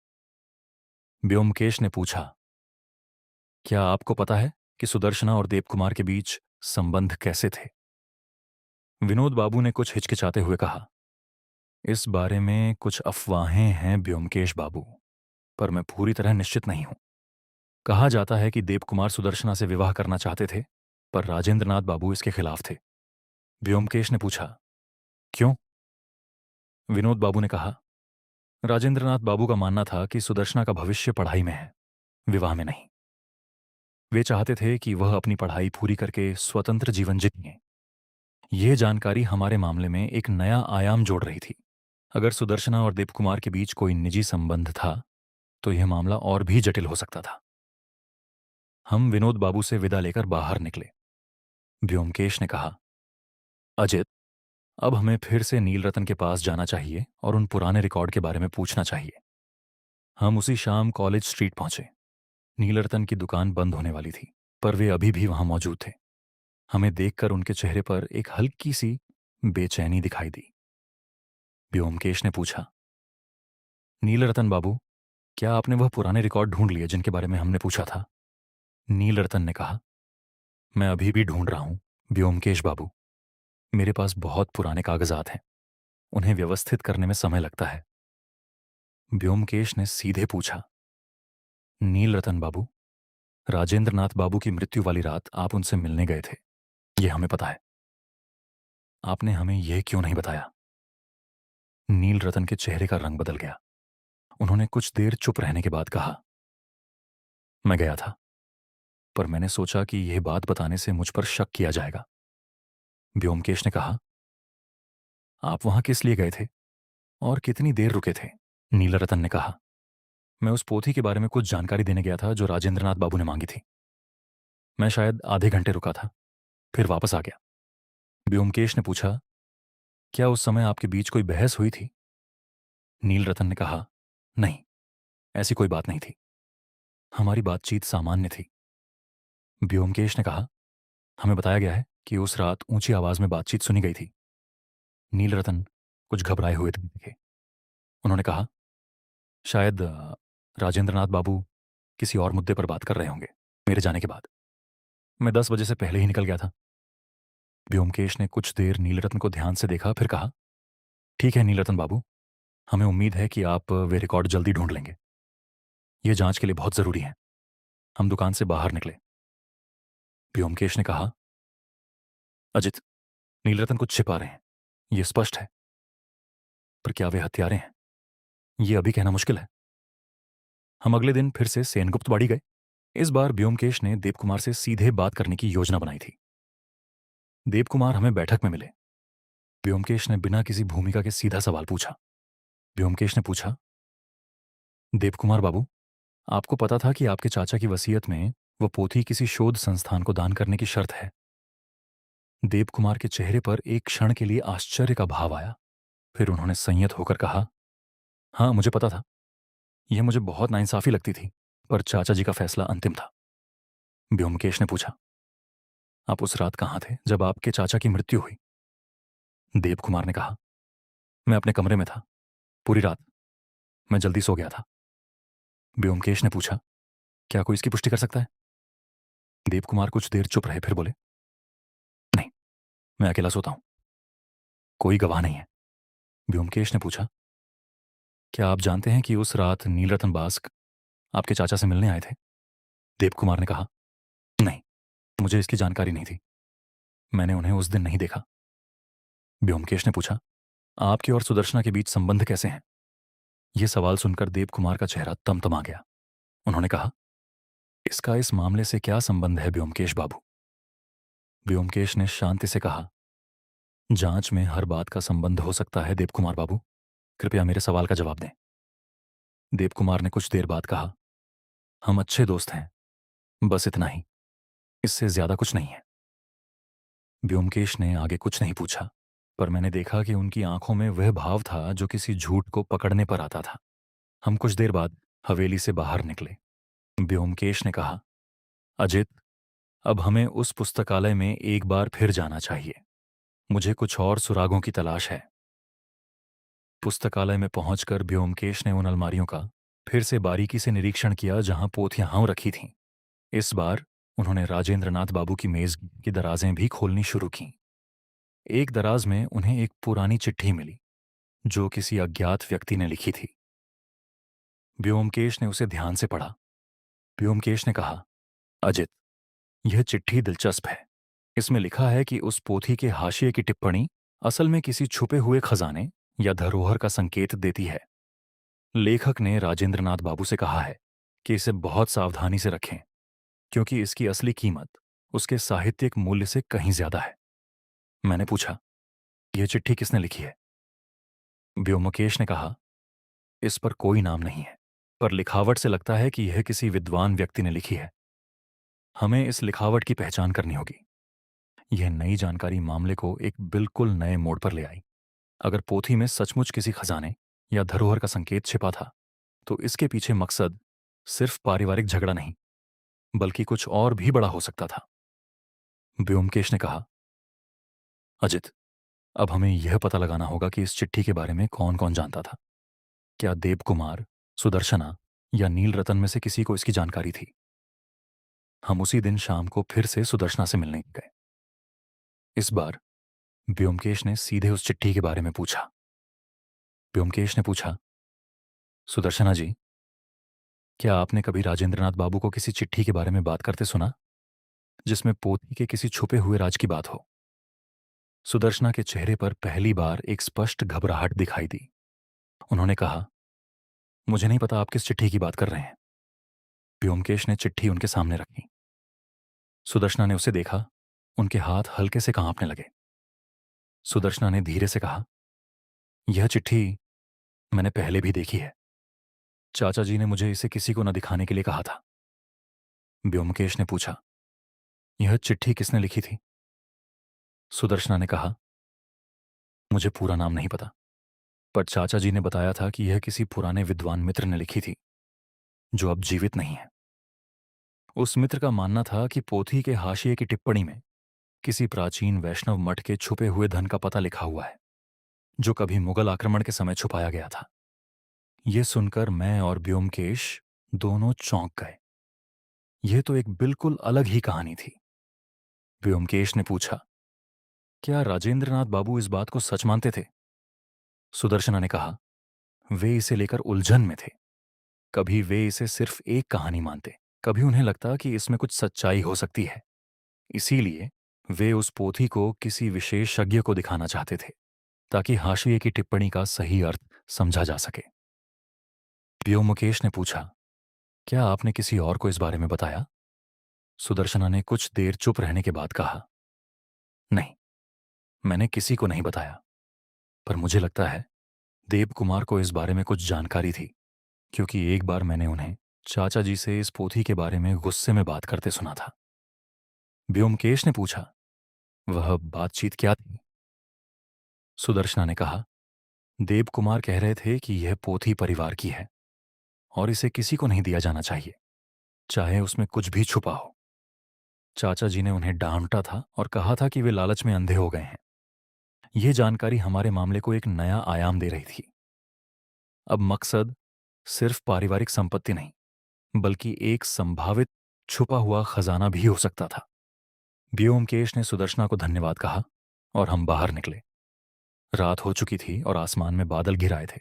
व्योमकेश ने पूछा, क्या आपको पता है कि सुदर्शना और देवकुमार के बीच संबंध कैसे थे? विनोद बाबू ने कुछ हिचकिचाते हुए कहा, इस बारे में कुछ अफवाहें हैं व्योमकेश बाबू, पर मैं पूरी तरह निश्चित नहीं हूं। कहा जाता है कि देवकुमार सुदर्शना से विवाह करना चाहते थे, पर राजेंद्रनाथ बाबू इसके खिलाफ थे। व्योमकेश ने पूछा, क्यों? विनोद बाबू ने कहा, राजेंद्रनाथ बाबू का मानना था कि सुदर्शना का भविष्य पढ़ाई में है, विवाह में नहीं। वे चाहते थे कि वह अपनी पढ़ाई पूरी करके स्वतंत्र जीवन जिए। यह जानकारी हमारे मामले में एक नया आयाम जोड़ रही थी। अगर सुदर्शना और देवकुमार के बीच कोई निजी संबंध था, तो यह मामला और भी जटिल हो सकता था। हम विनोद बाबू से विदा लेकर बाहर निकले। व्योमकेश ने कहा, अजित, अब हमें फिर से नीलरतन के पास जाना चाहिए और उन पुराने रिकॉर्ड के बारे में पूछना चाहिए। हम उसी शाम कॉलेज स्ट्रीट पहुंचे। नीलरतन की दुकान बंद होने वाली थी, पर वे अभी भी वहां मौजूद थे। हमें देखकर उनके चेहरे पर एक हल्की सी बेचैनी दिखाई दी। व्योमकेश ने पूछा, नीलरतन बाबू, क्या आपने वह पुराने रिकॉर्ड ढूंढ लिए जिनके बारे में हमने पूछा था? नीलरतन ने कहा। मैं अभी भी ढूंढ रहा हूं, व्योमकेश बाबू। मेरे पास बहुत पुराने कागजात हैं। उन्हें व्यवस्थित करने में समय लगता है। व्योमकेश ने सीधे पूछा। नीलरतन बाबू, राजेंद्र नाथ बाबू की मृत्यु वाली रात आप उनसे मिलने गए थे, यह हमें पता है। आपने हमें यह क्यों नहीं बताया? नीलरतन के चेहरे का रंग बदल गया। उन्होंने कुछ देर चुप रहने के बाद कहा, मैं गया था, पर मैंने सोचा कि यह बात बताने से मुझ पर शक किया जाएगा। व्योमकेश ने कहा, आप वहां किस लिए गए थे और कितनी देर रुके थे? नीलरतन ने कहा, मैं उस पोथी के बारे में कुछ जानकारी देने गया था जो राजेंद्रनाथ बाबू ने मांगी थी। मैं शायद आधे घंटे रुका था, फिर वापस आ गया। व्योमकेश ने पूछा, क्या उस समय आपके बीच कोई बहस हुई थी? नीलरतन ने कहा, नहीं, ऐसी कोई बात नहीं थी। हमारी बातचीत सामान्य थी। व्योमकेश ने कहा, हमें बताया गया है कि उस रात ऊंची आवाज में बातचीत सुनी गई थी। नीलरतन कुछ घबराए हुए थे। उन्होंने कहा, शायद राजेंद्रनाथ बाबू किसी और मुद्दे पर बात कर रहे होंगे मेरे जाने के बाद। मैं 10 बजे से पहले ही निकल गया था। व्योमकेश ने कुछ देर नीलरत्न को ध्यान से देखा, फिर कहा, ठीक है नीलरतन बाबू, हमें उम्मीद है कि आप वे रिकॉर्ड जल्दी ढूंढ लेंगे। ये जांच के लिए बहुत जरूरी है। हम दुकान से बाहर निकले। व्योमकेश ने कहा, अजित, नीलरतन कुछ छिपा रहे हैं, ये स्पष्ट है। पर क्या वे हत्यारे हैं, ये अभी कहना मुश्किल है। हम अगले दिन फिर से सेनगुप्त बाड़ी गए। इस बार व्योमकेश ने देवकुमार से सीधे बात करने की योजना बनाई थी। देवकुमार हमें बैठक में मिले। व्योमकेश ने बिना किसी भूमिका के सीधा सवाल पूछा। व्योमकेश ने पूछा, देवकुमार बाबू, आपको पता था कि आपके चाचा की वसीयत में वो पोथी किसी शोध संस्थान को दान करने की शर्त है? देवकुमार के चेहरे पर एक क्षण के लिए आश्चर्य का भाव आया। फिर उन्होंने संयत होकर कहा, हाँ, मुझे पता था। यह मुझे बहुत नाइंसाफी लगती थी, पर चाचा जी का फैसला अंतिम था। व्योमकेश ने पूछा, आप उस रात कहाँ थे जब आपके चाचा की मृत्यु हुई? देवकुमार ने कहा, मैं अपने कमरे में था पूरी रात। मैं जल्दी सो गया था। व्योमकेश ने पूछा, क्या कोई इसकी पुष्टि कर सकता है? देवकुमार कुछ देर चुप रहे, फिर बोले, नहीं, मैं अकेला सोता हूं, कोई गवाह नहीं है। व्योमकेश ने पूछा, क्या आप जानते हैं कि उस रात नीलरतन बास्क आपके चाचा से मिलने आए थे? देवकुमार ने कहा, नहीं, मुझे इसकी जानकारी नहीं थी। मैंने उन्हें उस दिन नहीं देखा। व्योमकेश ने पूछा, आपके और सुदर्शना के बीच संबंध कैसे हैं? यह सवाल सुनकर देवकुमार का चेहरा तमतमा गया। उन्होंने कहा, इसका इस मामले से क्या संबंध है व्योमकेश बाबू? व्योमकेश ने शांति से कहा, जांच में हर बात का संबंध हो सकता है देवकुमार बाबू, कृपया मेरे सवाल का जवाब दें। देवकुमार ने कुछ देर बाद कहा, हम अच्छे दोस्त हैं, बस इतना ही, इससे ज्यादा कुछ नहीं है। व्योमकेश ने आगे कुछ नहीं पूछा, पर मैंने देखा कि उनकी आंखों में वह भाव था जो किसी झूठ को पकड़ने पर आता था। हम कुछ देर बाद हवेली से बाहर निकले। व्योमकेश ने कहा, अजित, अब हमें उस पुस्तकालय में एक बार फिर जाना चाहिए। मुझे कुछ और सुरागों की तलाश है। पुस्तकालय में पहुंचकर व्योमकेश ने उन अलमारियों का फिर से बारीकी से निरीक्षण किया जहां पोथियां हाँ रखी थीं। इस बार उन्होंने राजेंद्रनाथ बाबू की मेज की दराजें भी खोलनी शुरू कीं। एक दराज में उन्हें एक पुरानी चिट्ठी मिली जो किसी अज्ञात व्यक्ति ने लिखी थी। व्योमकेश ने उसे ध्यान से पढ़ा। व्योमकेश ने कहा, अजित, यह चिट्ठी दिलचस्प है। इसमें लिखा है कि उस पोथी के हाशिए की टिप्पणी असल में किसी छुपे हुए खजाने या धरोहर का संकेत देती है। लेखक ने राजेंद्रनाथ बाबू से कहा है कि इसे बहुत सावधानी से रखें, क्योंकि इसकी असली कीमत उसके साहित्यिक मूल्य से कहीं ज्यादा है। मैंने पूछा, यह चिट्ठी किसने लिखी है? व्योमकेश ने कहा, इस पर कोई नाम नहीं है, पर लिखावट से लगता है कि यह किसी विद्वान व्यक्ति ने लिखी है। हमें इस लिखावट की पहचान करनी होगी। यह नई जानकारी मामले को एक बिल्कुल नए मोड़ पर ले आई। अगर पोथी में सचमुच किसी खजाने या धरोहर का संकेत छिपा था, तो इसके पीछे मकसद सिर्फ पारिवारिक झगड़ा नहीं, बल्कि कुछ और भी बड़ा हो सकता था। व्योमकेश ने कहा, अजित, अब हमें यह पता लगाना होगा कि इस चिट्ठी के बारे में कौन कौन जानता था। क्या देवकुमार, सुदर्शना या नीलरतन में से किसी को इसकी जानकारी थी? हम उसी दिन शाम को फिर से सुदर्शना से मिलने गए। इस बार ब्योमकेश ने सीधे उस चिट्ठी के बारे में पूछा। ब्योमकेश ने पूछा, सुदर्शना जी, क्या आपने कभी राजेंद्रनाथ बाबू को किसी चिट्ठी के बारे में बात करते सुना, जिसमें पोथी के किसी छुपे हुए राज की बात हो? सुदर्शना के चेहरे पर पहली बार एक स्पष्ट घबराहट दिखाई दी। उन्होंने कहा, मुझे नहीं पता आप किस चिट्ठी की बात कर रहे हैं। ब्योमकेश ने चिट्ठी उनके सामने रखी। सुदर्शना ने उसे देखा। उनके हाथ हल्के से कांपने लगे। सुदर्शना ने धीरे से कहा, यह चिट्ठी मैंने पहले भी देखी है। चाचा जी ने मुझे इसे किसी को न दिखाने के लिए कहा था। ब्योमकेश ने पूछा, यह चिट्ठी किसने लिखी थी? सुदर्शना ने कहा, मुझे पूरा नाम नहीं पता, पर चाचा जी ने बताया था कि यह किसी पुराने विद्वान मित्र ने लिखी थी, जो अब जीवित नहीं है। उस मित्र का मानना था कि पोथी के हाशिए की टिप्पणी में किसी प्राचीन वैष्णव मठ के छुपे हुए धन का पता लिखा हुआ है, जो कभी मुगल आक्रमण के समय छुपाया गया था। यह सुनकर मैं और ब्योमकेश दोनों चौंक गए। यह तो एक बिल्कुल अलग ही कहानी थी। ब्योमकेश ने पूछा, क्या राजेंद्रनाथ बाबू इस बात को सच मानते थे? सुदर्शना ने कहा, वे इसे लेकर उलझन में थे। कभी वे इसे सिर्फ एक कहानी मानते, कभी उन्हें लगता कि इसमें कुछ सच्चाई हो सकती है। इसीलिए वे उस पोथी को किसी विशेषज्ञ को दिखाना चाहते थे, ताकि हाशिए की टिप्पणी का सही अर्थ समझा जा सके। ब्योमकेश ने पूछा, क्या आपने किसी और को इस बारे में बताया? सुदर्शना ने कुछ देर चुप रहने के बाद कहा, नहीं, मैंने किसी को नहीं बताया, पर मुझे लगता है देवकुमार को इस बारे में कुछ जानकारी थी, क्योंकि एक बार मैंने उन्हें चाचा जी से इस पोथी के बारे में गुस्से में बात करते सुना था। ब्योमकेश ने पूछा, वह बातचीत क्या थी? सुदर्शना ने कहा, देवकुमार कह रहे थे कि यह पोथी परिवार की है और इसे किसी को नहीं दिया जाना चाहिए, चाहे उसमें कुछ भी छुपा हो। चाचा जी ने उन्हें डांटा था और कहा था कि वे लालच में अंधे हो गए हैं। यह जानकारी हमारे मामले को एक नया आयाम दे रही थी। अब मकसद सिर्फ पारिवारिक संपत्ति नहीं, बल्कि एक संभावित छुपा हुआ खजाना भी हो सकता था। ब्योमकेश ने सुदर्शना को धन्यवाद कहा और हम बाहर निकले। रात हो चुकी थी और आसमान में बादल घिर आए थे।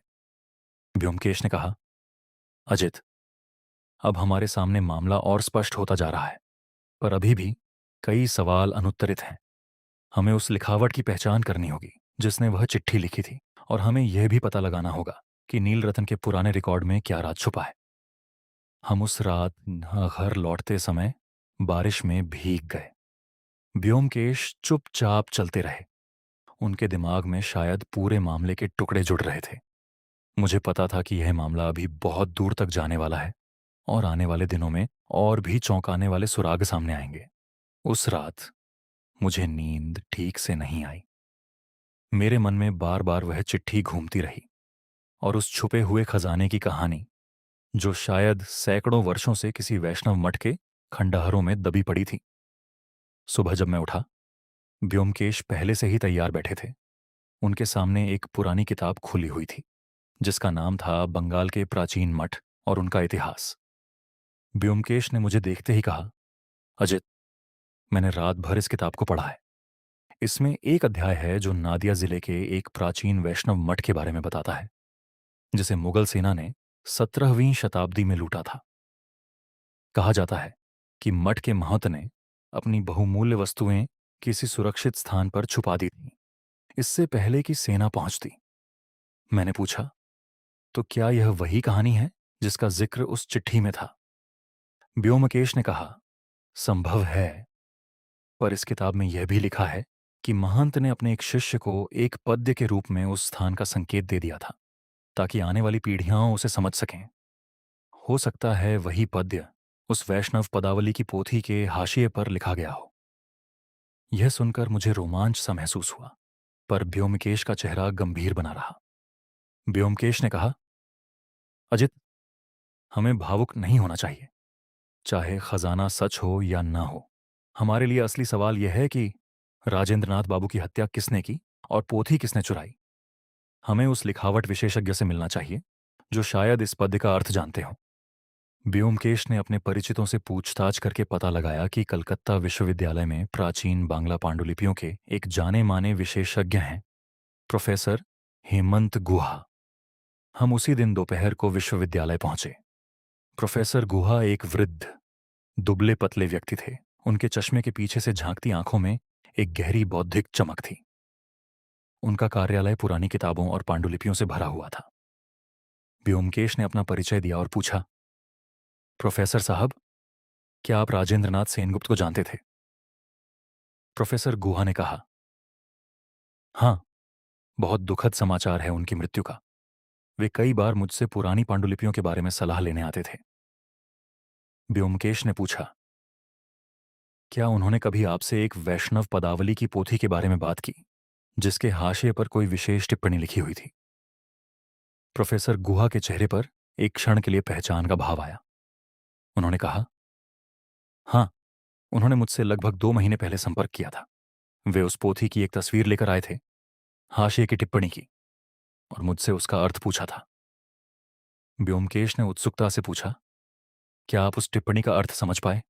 ब्योमकेश ने कहा, अजित, अब हमारे सामने मामला और स्पष्ट होता जा रहा है, पर अभी भी कई सवाल अनुत्तरित हैं। हमें उस लिखावट की पहचान करनी होगी जिसने वह चिट्ठी लिखी थी, और हमें यह भी पता लगाना होगा कि नीलरतन के पुराने रिकॉर्ड में क्या राज छुपा है। हम उस रात घर लौटते समय बारिश में भीग गए। ब्योमकेश चुपचाप चलते रहे। उनके दिमाग में शायद पूरे मामले के टुकड़े जुड़ रहे थे। मुझे पता था कि यह मामला अभी बहुत दूर तक जाने वाला है और आने वाले दिनों में और भी चौंकाने वाले सुराग सामने आएंगे। उस रात मुझे नींद ठीक से नहीं आई। मेरे मन में बार बार वह चिट्ठी घूमती रही और उस छुपे हुए खजाने की कहानी, जो शायद सैकड़ों वर्षों से किसी वैष्णव मठ के खंडहरों में दबी पड़ी थी। सुबह जब मैं उठा, ब्योमकेश पहले से ही तैयार बैठे थे। उनके सामने एक पुरानी किताब खुली हुई थी, जिसका नाम था बंगाल के प्राचीन मठ और उनका इतिहास। ब्योमकेश ने मुझे देखते ही कहा, अजित, मैंने रात भर इस किताब को पढ़ा है। इसमें एक अध्याय है जो नादिया जिले के एक प्राचीन वैष्णव मठ के बारे में बताता है, जिसे मुगल सेना ने 17वीं शताब्दी में लूटा था। कहा जाता है कि मठ के महंत ने अपनी बहुमूल्य वस्तुएं किसी सुरक्षित स्थान पर छुपा दी थीं, इससे पहले कि सेना पहुंचती। मैंने पूछा, तो क्या यह वही कहानी है जिसका जिक्र उस चिट्ठी में था? ब्योमकेश ने कहा, संभव है, पर इस किताब में यह भी लिखा है कि महंत ने अपने एक शिष्य को एक पद्य के रूप में उस स्थान का संकेत दे दिया था, ताकि आने वाली पीढ़ियां उसे समझ सकें। हो सकता है वही पद्य उस वैष्णव पदावली की पोथी के हाशिए पर लिखा गया हो। यह सुनकर मुझे रोमांच सा महसूस हुआ, पर ब्योमकेश का चेहरा गंभीर बना रहा। ब्योमकेश ने कहा, अजित, हमें भावुक नहीं होना चाहिए। चाहे खजाना सच हो या ना हो, हमारे लिए असली सवाल यह है कि राजेंद्रनाथ बाबू की हत्या किसने की और पोथी किसने चुराई। हमें उस लिखावट विशेषज्ञ से मिलना चाहिए जो शायद इस पद्य का अर्थ जानते हों। व्योमकेश ने अपने परिचितों से पूछताछ करके पता लगाया कि कलकत्ता विश्वविद्यालय में प्राचीन बांग्ला पांडुलिपियों के एक जाने माने विशेषज्ञ हैं, प्रोफेसर हेमंत गुहा। हम उसी दिन दोपहर को विश्वविद्यालय पहुंचे। प्रोफेसर गुहा एक वृद्ध, दुबले पतले व्यक्ति थे। उनके चश्मे के पीछे से झांकती आंखों में एक गहरी बौद्धिक चमक थी। उनका कार्यालय पुरानी किताबों और पांडुलिपियों से भरा हुआ था। व्योमकेश ने अपना परिचय दिया और पूछा, प्रोफेसर साहब, क्या आप राजेंद्रनाथ सेनगुप्त को जानते थे? प्रोफेसर गुहा ने कहा, हाँ, बहुत दुखद समाचार है उनकी मृत्यु का। वे कई बार मुझसे पुरानी पांडुलिपियों के बारे में सलाह लेने आते थे। व्योमकेश ने पूछा, क्या उन्होंने कभी आपसे एक वैष्णव पदावली की पोथी के बारे में बात की, जिसके हाशिए पर कोई विशेष टिप्पणी लिखी हुई थी? प्रोफेसर गुहा के चेहरे पर एक क्षण के लिए पहचान का भाव आया। उन्होंने कहा, हाँ, उन्होंने मुझसे लगभग 2 महीने पहले संपर्क किया था। वे उस पोथी की एक तस्वीर लेकर आए थे, हाशिए की टिप्पणी की, और मुझसे उसका अर्थ पूछा था। व्योमकेश ने उत्सुकता से पूछा, क्या आप उस टिप्पणी का अर्थ समझ पाए?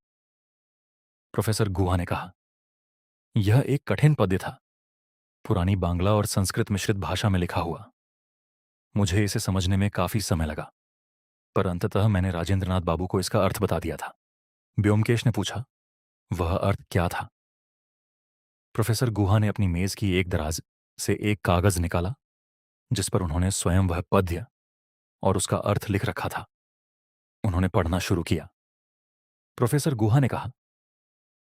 प्रोफेसर गुहा ने कहा, यह एक कठिन पद्य था, पुरानी बांग्ला और संस्कृत मिश्रित भाषा में लिखा हुआ। मुझे इसे समझने में काफी समय लगा, पर अंततः मैंने राजेंद्रनाथ बाबू को इसका अर्थ बता दिया था। व्योमकेश ने पूछा, वह अर्थ क्या था? प्रोफेसर गुहा ने अपनी मेज की एक दराज से एक कागज निकाला, जिस पर उन्होंने स्वयं वह पद्य और उसका अर्थ लिख रखा था। उन्होंने पढ़ना शुरू किया। प्रोफेसर गुहा ने कहा,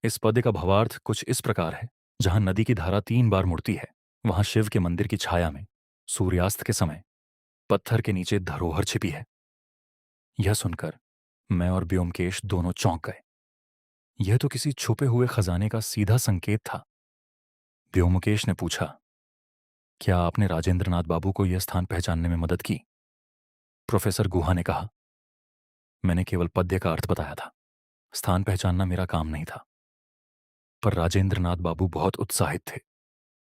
इस पद्य का भावार्थ कुछ इस प्रकार है, जहां नदी की धारा 3 बार मुड़ती है, वहां शिव के मंदिर की छाया में सूर्यास्त के समय पत्थर के नीचे धरोहर छिपी है। यह सुनकर मैं और व्योमकेश दोनों चौंक गए। यह तो किसी छुपे हुए खजाने का सीधा संकेत था। व्योमकेश ने पूछा, क्या आपने राजेंद्रनाथ बाबू को यह स्थान पहचानने में मदद की? प्रोफेसर गुहा ने कहा, मैंने केवल पद्य का अर्थ बताया था, स्थान पहचानना मेरा काम नहीं था। पर राजेंद्रनाथ बाबू बहुत उत्साहित थे।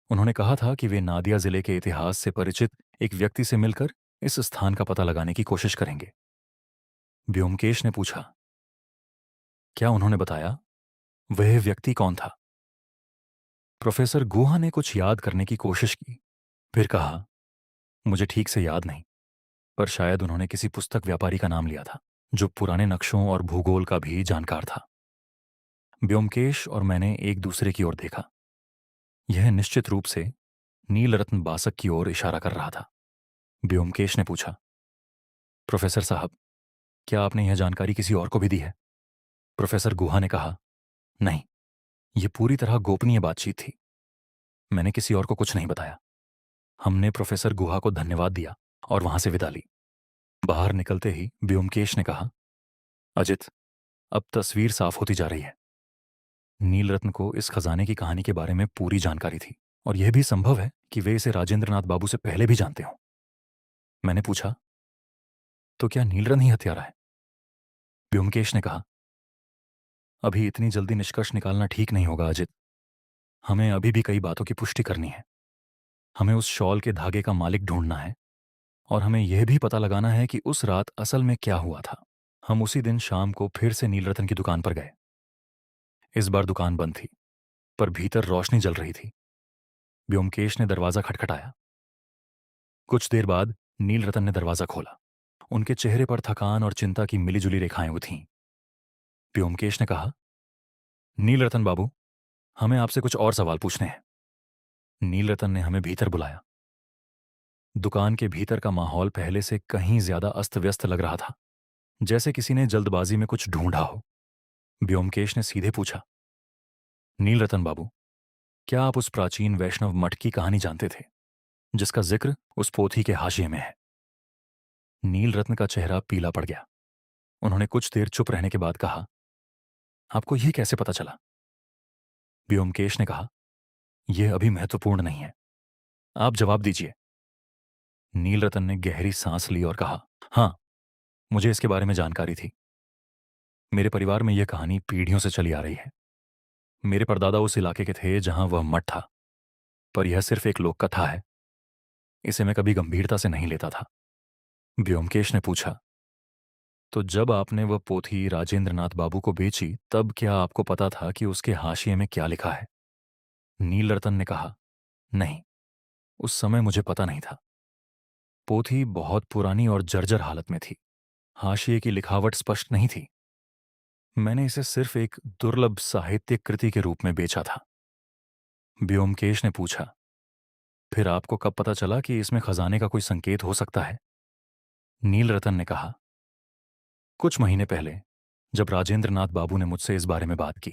उन्होंने कहा था कि वे नादिया जिले के इतिहास से परिचित एक व्यक्ति से मिलकर इस स्थान का पता लगाने की कोशिश करेंगे। व्योमकेश ने पूछा, क्या उन्होंने बताया वह व्यक्ति कौन था? प्रोफेसर गुहा ने कुछ याद करने की कोशिश की, फिर कहा, मुझे ठीक से याद नहीं, पर शायद उन्होंने किसी पुस्तक व्यापारी का नाम लिया था, जो पुराने नक्शों और भूगोल का भी जानकार था। व्योमकेश और मैंने एक दूसरे की ओर देखा। यह निश्चित रूप से नीलरत्न बासक की ओर इशारा कर रहा था। व्योमकेश ने पूछा, प्रोफेसर साहब, क्या आपने यह जानकारी किसी और को भी दी है? प्रोफेसर गुहा ने कहा, नहीं, यह पूरी तरह गोपनीय बातचीत थी। मैंने किसी और को कुछ नहीं बताया। हमने प्रोफेसर गुहा को धन्यवाद दिया और वहां से विदा ली। बाहर निकलते ही व्योमकेश ने कहा, अजित, अब तस्वीर साफ होती जा रही है। नीलरत्न को इस खजाने की कहानी के बारे में पूरी जानकारी थी, और यह भी संभव है कि वे इसे राजेंद्रनाथ बाबू से पहले भी जानते हों। मैंने पूछा, तो क्या नीलरत्न ही हत्यारा है? व्योमकेश ने कहा, अभी इतनी जल्दी निष्कर्ष निकालना ठीक नहीं होगा अजित। हमें अभी भी कई बातों की पुष्टि करनी है। हमें उस शॉल के धागे का मालिक ढूंढना है, और हमें यह भी पता लगाना है कि उस रात असल में क्या हुआ था। हम उसी दिन शाम को फिर से नीलरतन की दुकान पर गए। इस बार दुकान बंद थी, पर भीतर रोशनी जल रही थी। व्योमकेश ने दरवाजा खटखटाया। कुछ देर बाद नीलरतन ने दरवाजा खोला। उनके चेहरे पर थकान और चिंता की मिलीजुली रेखाएं थीं। व्योमकेश ने कहा, नीलरतन बाबू, हमें आपसे कुछ और सवाल पूछने हैं। नीलरतन ने हमें भीतर बुलाया। दुकान के भीतर का माहौल पहले से कहीं ज्यादा अस्त व्यस्त लग रहा था, जैसे किसी ने जल्दबाजी में कुछ ढूंढा हो। व्योमकेश ने सीधे पूछा, नीलरतन बाबू, क्या आप उस प्राचीन वैष्णव मठ की कहानी जानते थे, जिसका जिक्र उस पोथी के हाशिए में है? नीलरत्न का चेहरा पीला पड़ गया। उन्होंने कुछ देर चुप रहने के बाद कहा, आपको यह कैसे पता चला? व्योमकेश ने कहा, यह अभी महत्वपूर्ण नहीं है, आप जवाब दीजिए। नीलरतन ने गहरी सांस ली और कहा, हां, मुझे इसके बारे में जानकारी थी। मेरे परिवार में यह कहानी पीढ़ियों से चली आ रही है। मेरे परदादा उस इलाके के थे जहां वह मठ था, पर यह सिर्फ एक लोक कथा है। इसे मैं कभी गंभीरता से नहीं लेता था। व्योमकेश ने पूछा। तो जब आपने वह पोथी राजेंद्रनाथ बाबू को बेची तब क्या आपको पता था कि उसके हाशिए में क्या लिखा है? नीलरतन ने कहा, नहीं, उस समय मुझे पता नहीं था। पोथी बहुत पुरानी और जर्जर हालत में थी। हाशिए की लिखावट स्पष्ट नहीं थी। मैंने इसे सिर्फ एक दुर्लभ साहित्यिक कृति के रूप में बेचा था। व्योमकेश ने पूछा, फिर आपको कब पता चला कि इसमें खजाने का कोई संकेत हो सकता है? नीलरतन ने कहा, कुछ महीने पहले, जब राजेंद्रनाथ बाबू ने मुझसे इस बारे में बात की।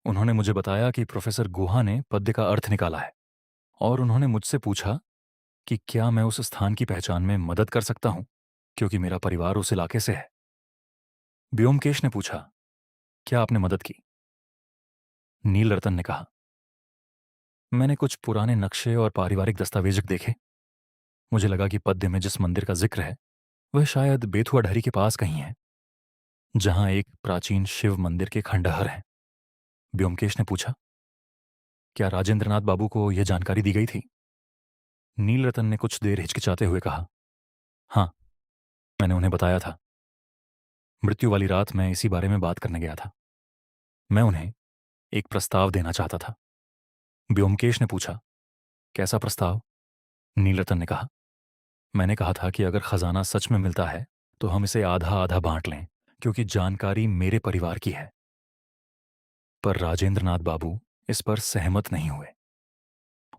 उन्होंने मुझे बताया कि प्रोफेसर गुहा ने पद्य का अर्थ निकाला है और उन्होंने मुझसे पूछा कि क्या मैं उस स्थान की पहचान में मदद कर सकता हूं, क्योंकि मेरा परिवार उस इलाके से है। व्योमकेश ने पूछा, क्या आपने मदद की? नीलरतन ने कहा, मैंने कुछ पुराने नक्शे और पारिवारिक दस्तावेज देखे। मुझे लगा कि पद्य में जिस मंदिर का जिक्र है वह शायद बेथुआ ढरी के पास कहीं है, जहां एक प्राचीन शिव मंदिर के खंडहर हैं। व्योमकेश ने पूछा, क्या राजेंद्रनाथ बाबू को यह जानकारी दी गई थी? नीलरतन ने कुछ देर हिचकिचाते हुए कहा, हाँ, मैंने उन्हें बताया था। मृत्यु वाली रात मैं इसी बारे में बात करने गया था। मैं उन्हें एक प्रस्ताव देना चाहता था। व्योमकेश ने पूछा, कैसा प्रस्ताव? नीलरतन ने कहा, मैंने कहा था कि अगर खजाना सच में मिलता है तो हम इसे आधा आधा बांट लें, क्योंकि जानकारी मेरे परिवार की है। पर राजेंद्रनाथ बाबू इस पर सहमत नहीं हुए।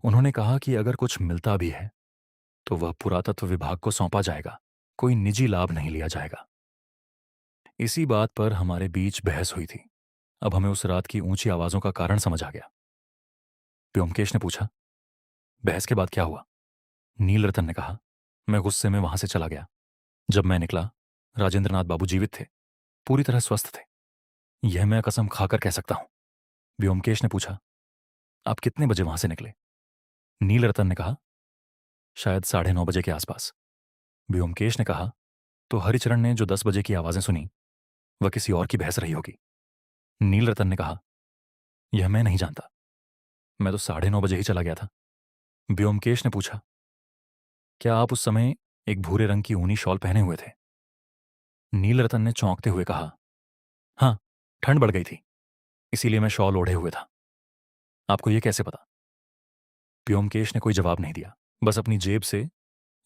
उन्होंने कहा कि अगर कुछ मिलता भी है तो वह पुरातत्व विभाग को सौंपा जाएगा, कोई निजी लाभ नहीं लिया जाएगा। इसी बात पर हमारे बीच बहस हुई थी। अब हमें उस रात की ऊंची आवाजों का कारण समझ आ गया। व्योमकेश ने पूछा, बहस के बाद क्या हुआ? नीलरतन ने कहा, मैं गुस्से में वहां से चला गया। जब मैं निकला, राजेंद्रनाथ बाबू जीवित थे, पूरी तरह स्वस्थ थे। यह मैं कसम खाकर कह सकता हूं। व्योमकेश ने पूछा, आप कितने बजे वहां से निकले? नीलरतन ने कहा, शायद 9:30 बजे के आसपास। व्योमकेश ने कहा, तो हरिचरण ने जो 10 बजे की आवाजें सुनी वह किसी और की बहस रही होगी। नीलरतन ने कहा, यह मैं नहीं जानता, मैं तो 9:30 बजे ही चला गया था। व्योमकेश ने पूछा, क्या आप उस समय एक भूरे रंग की ऊनी शॉल पहने हुए थे? नीलरतन ने चौंकते हुए कहा, हाँ, ठंड बढ़ गई थी, इसीलिए मैं शॉल ओढ़े हुए था। आपको यह कैसे पता? व्योमकेश ने कोई जवाब नहीं दिया, बस अपनी जेब से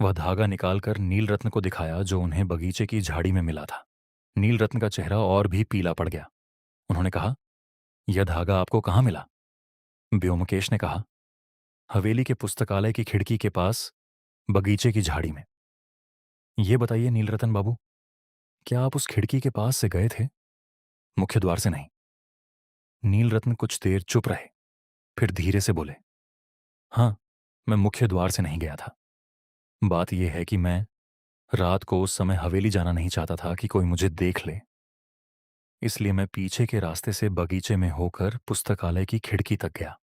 वह धागा निकालकर नीलरत्न को दिखाया जो उन्हें बगीचे की झाड़ी में मिला था। नीलरत्न का चेहरा और भी पीला पड़ गया। उन्होंने कहा, यह धागा आपको कहाँ मिला? व्योमकेश ने कहा, हवेली के पुस्तकालय की खिड़की के पास, बगीचे की झाड़ी में। ये बताइए नीलरतन बाबू, क्या आप उस खिड़की के पास से गए थे? मुख्य द्वार से नहीं। नीलरत्न कुछ देर चुप रहे, फिर धीरे से बोले, हाँ, मैं मुख्य द्वार से नहीं गया था। बात यह है कि मैं रात को उस समय हवेली जाना नहीं चाहता था कि कोई मुझे देख ले। इसलिए मैं पीछे के रास्ते से बगीचे में होकर पुस्तकालय की खिड़की तक गया।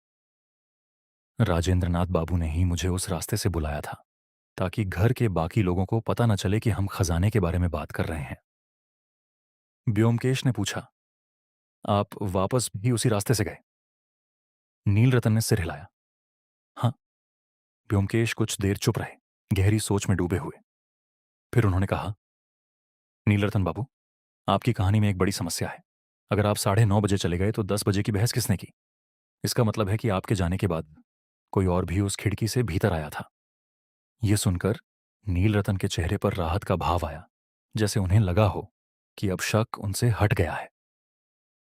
राजेंद्रनाथ बाबू ने ही मुझे उस रास्ते से बुलाया था, ताकि घर के बाकी लोगों को पता न चले कि हम खजाने के बारे में बात कर रहे हैं। व्योमकेश ने पूछा, आप वापस भी उसी रास्ते से गए? नीलरतन ने सिर हिलाया, हाँ। व्योमकेश कुछ देर चुप रहे, गहरी सोच में डूबे हुए। फिर उन्होंने कहा, नीलरतन बाबू, आपकी कहानी में एक बड़ी समस्या है। अगर आप 9:30 बजे चले गए तो 10 बजे की बहस किसने की? इसका मतलब है कि आपके जाने के बाद कोई और भी उस खिड़की से भीतर आया था। यह सुनकर नीलरतन के चेहरे पर राहत का भाव आया, जैसे उन्हें लगा हो कि अब शक उनसे हट गया है।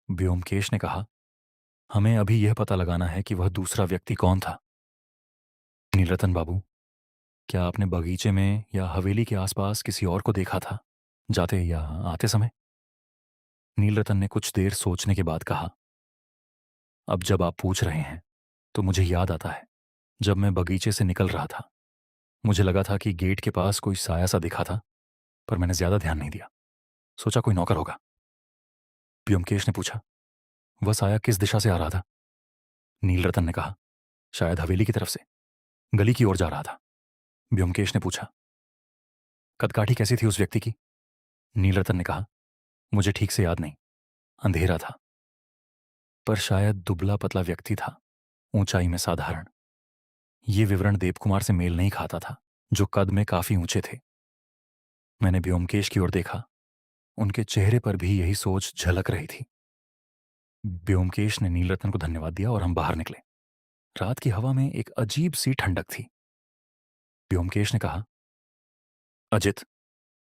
व्योमकेश ने कहा, हमें अभी यह पता लगाना है कि वह दूसरा व्यक्ति कौन था। नीलरतन बाबू, क्या आपने बगीचे में या हवेली के आसपास किसी और को देखा था, जाते या आते समय? नीलरतन ने कुछ देर सोचने के बाद कहा, अब जब आप पूछ रहे हैं तो मुझे याद आता है, जब मैं बगीचे से निकल रहा था, मुझे लगा था कि गेट के पास कोई साया सा दिखा था, पर मैंने ज्यादा ध्यान नहीं दिया। सोचा कोई नौकर होगा। व्योमकेश ने पूछा, वह साया किस दिशा से आ रहा था? नीलरतन ने कहा, शायद हवेली की तरफ से, गली की ओर जा रहा था। व्योमकेश ने पूछा, कदकाठी कैसी थी उस व्यक्ति की? नीलरतन ने कहा, मुझे ठीक से याद नहीं, अंधेरा था, पर शायद दुबला पतला व्यक्ति था, ऊंचाई में साधारण। ये विवरण देवकुमार से मेल नहीं खाता था, जो कद में काफी ऊंचे थे। मैंने व्योमकेश की ओर देखा। उनके चेहरे पर भी यही सोच झलक रही थी। व्योमकेश ने नीलरत्न को धन्यवाद दिया और हम बाहर निकले। रात की हवा में एक अजीब सी ठंडक थी। व्योमकेश ने कहा, अजित,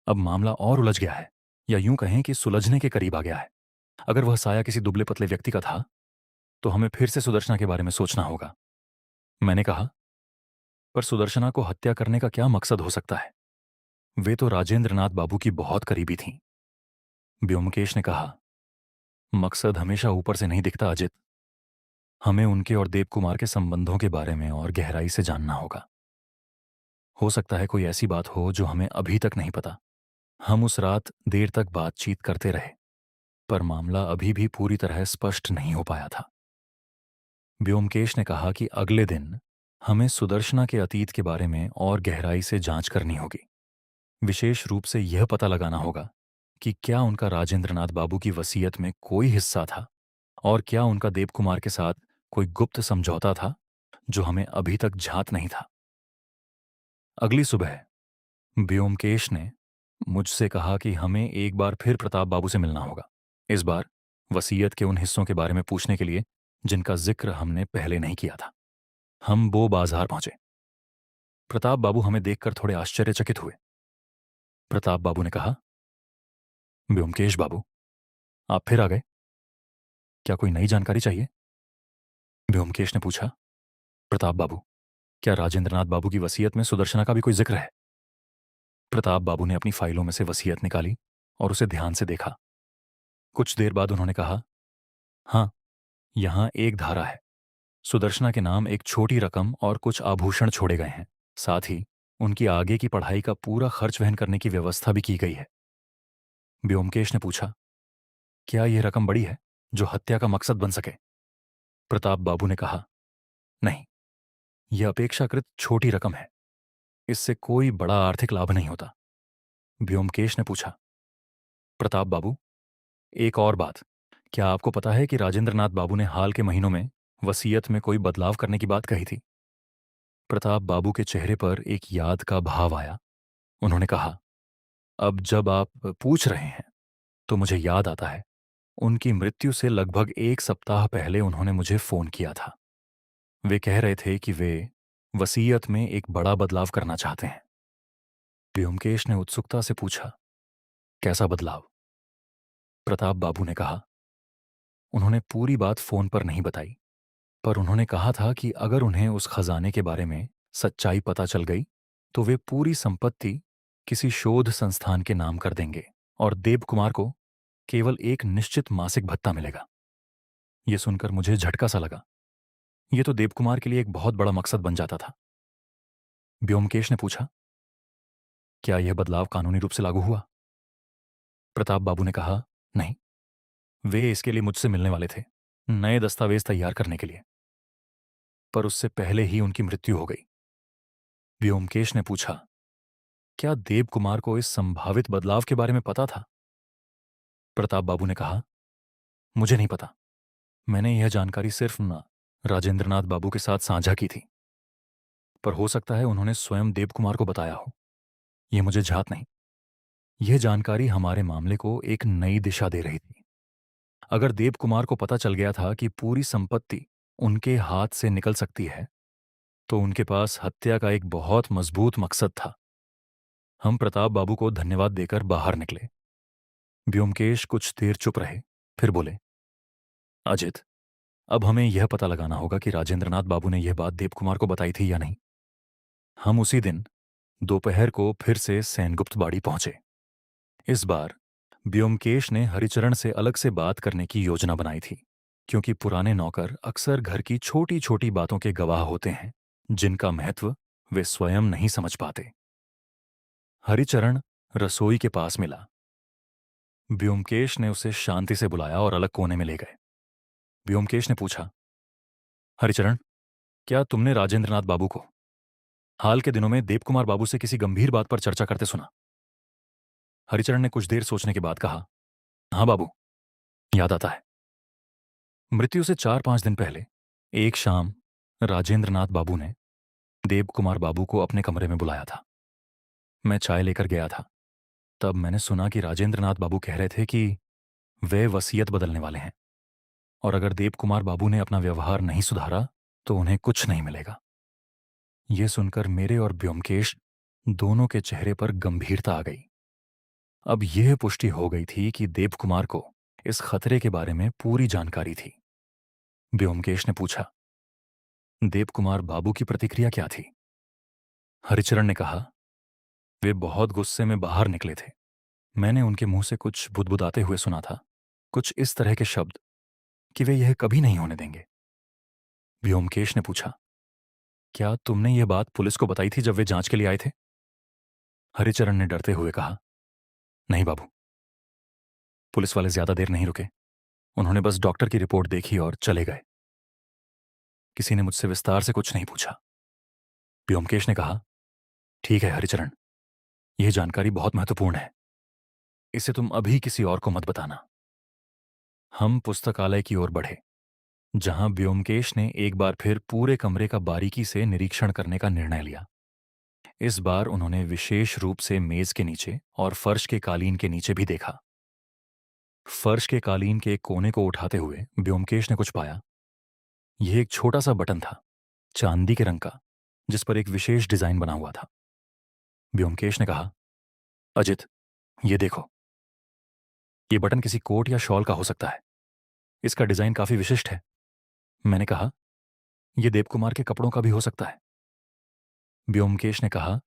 अब मामला और उलझ गया है, या यूं कहें कि सुलझने के करीब आ गया है। अगर वह साया किसी दुबले पतले व्यक्ति का था तो हमें फिर से सुदर्शना के बारे में सोचना होगा। मैंने कहा, पर सुदर्शना को हत्या करने का क्या मकसद हो सकता है? वे तो राजेंद्रनाथ बाबू की बहुत करीबी थीं। व्योमकेश ने कहा, मकसद हमेशा ऊपर से नहीं दिखता अजित। हमें उनके और देव कुमार के संबंधों के बारे में और गहराई से जानना होगा। हो सकता है कोई ऐसी बात हो जो हमें अभी तक नहीं पता। हम उस रात देर तक बातचीत करते रहे, पर मामला अभी भी पूरी तरह स्पष्ट नहीं हो पाया था। व्योमकेश ने कहा कि अगले दिन हमें सुदर्शना के अतीत के बारे में और गहराई से जांच करनी होगी। विशेष रूप से यह पता लगाना होगा कि क्या उनका राजेंद्रनाथ बाबू की वसीयत में कोई हिस्सा था, और क्या उनका देवकुमार के साथ कोई गुप्त समझौता था जो हमें अभी तक ज्ञात नहीं था। अगली सुबह व्योमकेश ने मुझसे कहा कि हमें एक बार फिर प्रताप बाबू से मिलना होगा, इस बार वसीयत के उन हिस्सों के बारे में पूछने के लिए जिनका जिक्र हमने पहले नहीं किया था। हम बो बाजार पहुंचे। प्रताप बाबू हमें देखकर थोड़े आश्चर्यचकित हुए। प्रताप बाबू ने कहा, व्योमकेश बाबू, आप फिर आ गए। क्या कोई नई जानकारी चाहिए? व्योमकेश ने पूछा। प्रताप बाबू, क्या राजेंद्रनाथ बाबू की वसीयत में सुदर्शना का भी कोई जिक्र है? प्रताप बाबू ने अपनी फाइलों में से वसीयत निकाली और उसे ध्यान से देखा। कुछ देर बाद उन्होंने कहा, हाँ, यहां एक धारा है। सुदर्शना के नाम एक छोटी रकम और कुछ आभूषण छोड़े गए हैं। साथ ही उनकी आगे की पढ़ाई का पूरा खर्च वहन करने की व्यवस्था भी की गई है। व्योमकेश ने पूछा, क्या यह रकम बड़ी है जो हत्या का मकसद बन सके? प्रताप बाबू ने कहा, नहीं, यह अपेक्षाकृत छोटी रकम है। इससे कोई बड़ा आर्थिक लाभ नहीं होता। व्योमकेश ने पूछा, प्रताप बाबू, एक और बात, क्या आपको पता है कि राजेंद्रनाथ बाबू ने हाल के महीनों में वसीयत में कोई बदलाव करने की बात कही थी? प्रताप बाबू के चेहरे पर एक याद का भाव आया। उन्होंने कहा, अब जब आप पूछ रहे हैं तो मुझे याद आता है, उनकी मृत्यु से लगभग एक सप्ताह पहले उन्होंने मुझे फोन किया था। वे कह रहे थे कि वे वसीयत में एक बड़ा बदलाव करना चाहते हैं। व्योमकेश ने उत्सुकता से पूछा, कैसा बदलाव? प्रताप बाबू ने कहा, उन्होंने पूरी बात फोन पर नहीं बताई, पर उन्होंने कहा था कि अगर उन्हें उस खजाने के बारे में सच्चाई पता चल गई तो वे पूरी संपत्ति किसी शोध संस्थान के नाम कर देंगे और देव कुमार को केवल एक निश्चित मासिक भत्ता मिलेगा। यह सुनकर मुझे झटका सा लगा। यह तो देवकुमार के लिए एक बहुत बड़ा मकसद बन जाता था। व्योमकेश ने पूछा, क्या यह बदलाव कानूनी रूप से लागू हुआ? प्रताप बाबू ने कहा, नहीं, वे इसके लिए मुझसे मिलने वाले थे, नए दस्तावेज तैयार करने के लिए, पर उससे पहले ही उनकी मृत्यु हो गई। व्योमकेश ने पूछा, क्या देवकुमार को इस संभावित बदलाव के बारे में पता था? प्रताप बाबू ने कहा, मुझे नहीं पता। मैंने यह जानकारी सिर्फ राजेंद्रनाथ बाबू के साथ साझा की थी, पर हो सकता है उन्होंने स्वयं देवकुमार को बताया हो। यह मुझे ज्ञात नहीं। यह जानकारी हमारे मामले को एक नई दिशा दे रही थी। अगर देवकुमार को पता चल गया था कि पूरी संपत्ति उनके हाथ से निकल सकती है, तो उनके पास हत्या का एक बहुत मजबूत मकसद था। हम प्रताप बाबू को धन्यवाद देकर बाहर निकले। व्योमकेश कुछ देर चुप रहे, फिर बोले, अजित, अब हमें यह पता लगाना होगा कि राजेंद्रनाथ बाबू ने यह बात देवकुमार को बताई थी या नहीं। हम उसी दिन दोपहर को फिर से सेनगुप्त बाड़ी पहुंचे। इस बार व्योमकेश ने हरिचरण से अलग से बात करने की योजना बनाई थी, क्योंकि पुराने नौकर अक्सर घर की छोटी छोटी बातों के गवाह होते हैं जिनका महत्व वे स्वयं नहीं समझ पाते। हरिचरण रसोई के पास मिला। व्योमकेश ने उसे शांति से बुलाया और अलग कोने में ले गए। व्योमकेश ने पूछा, हरिचरण, क्या तुमने राजेंद्रनाथ बाबू को हाल के दिनों में देवकुमार बाबू से किसी गंभीर बात पर चर्चा करते सुना? हरिचरण ने कुछ देर सोचने के बाद कहा, हाँ बाबू, याद आता है। मृत्यु से 4-5 दिन पहले एक शाम राजेंद्रनाथ बाबू ने देवकुमार बाबू को अपने कमरे में बुलाया था। मैं चाय लेकर गया था। तब मैंने सुना कि राजेंद्रनाथ बाबू कह रहे थे कि वे वसीयत बदलने वाले हैं और अगर देव कुमार बाबू ने अपना व्यवहार नहीं सुधारा तो उन्हें कुछ नहीं मिलेगा। ये सुनकर मेरे और ब्योमकेश दोनों के चेहरे पर गंभीरता आ गई। अब यह पुष्टि हो गई थी कि देव कुमार को इस खतरे के बारे में पूरी जानकारी थी। ब्योमकेश ने पूछा, देव कुमार बाबू की प्रतिक्रिया क्या थी? हरिचरण ने कहा, वे बहुत गुस्से में बाहर निकले थे। मैंने उनके मुंह से कुछ बुदबुदाते हुए सुना था, कुछ इस तरह के शब्द कि वे यह कभी नहीं होने देंगे। व्योमकेश ने पूछा, क्या तुमने यह बात पुलिस को बताई थी जब वे जांच के लिए आए थे? हरिचरण ने डरते हुए कहा, नहीं बाबू, पुलिस वाले ज्यादा देर नहीं रुके। उन्होंने बस डॉक्टर की रिपोर्ट देखी और चले गए। किसी ने मुझसे विस्तार से कुछ नहीं पूछा। व्योमकेश ने कहा, ठीक है हरिचरण, यह जानकारी बहुत महत्वपूर्ण है। इसे तुम अभी किसी और को मत बताना। हम पुस्तकालय की ओर बढ़े, जहां व्योमकेश ने एक बार फिर पूरे कमरे का बारीकी से निरीक्षण करने का निर्णय लिया। इस बार उन्होंने विशेष रूप से मेज के नीचे और फर्श के कालीन के नीचे भी देखा। फर्श के कालीन के एक कोने को उठाते हुए व्योमकेश ने कुछ पाया। यह एक छोटा सा बटन था, चांदी के रंग का, जिस पर एक विशेष डिजाइन बना हुआ था। व्योमकेश ने कहा, अजित, ये देखो, ये बटन किसी कोट या शॉल का हो सकता है। इसका डिजाइन काफी विशिष्ट है। मैंने कहा, यह देवकुमार के कपड़ों का भी हो सकता है। व्योमकेश ने कहा,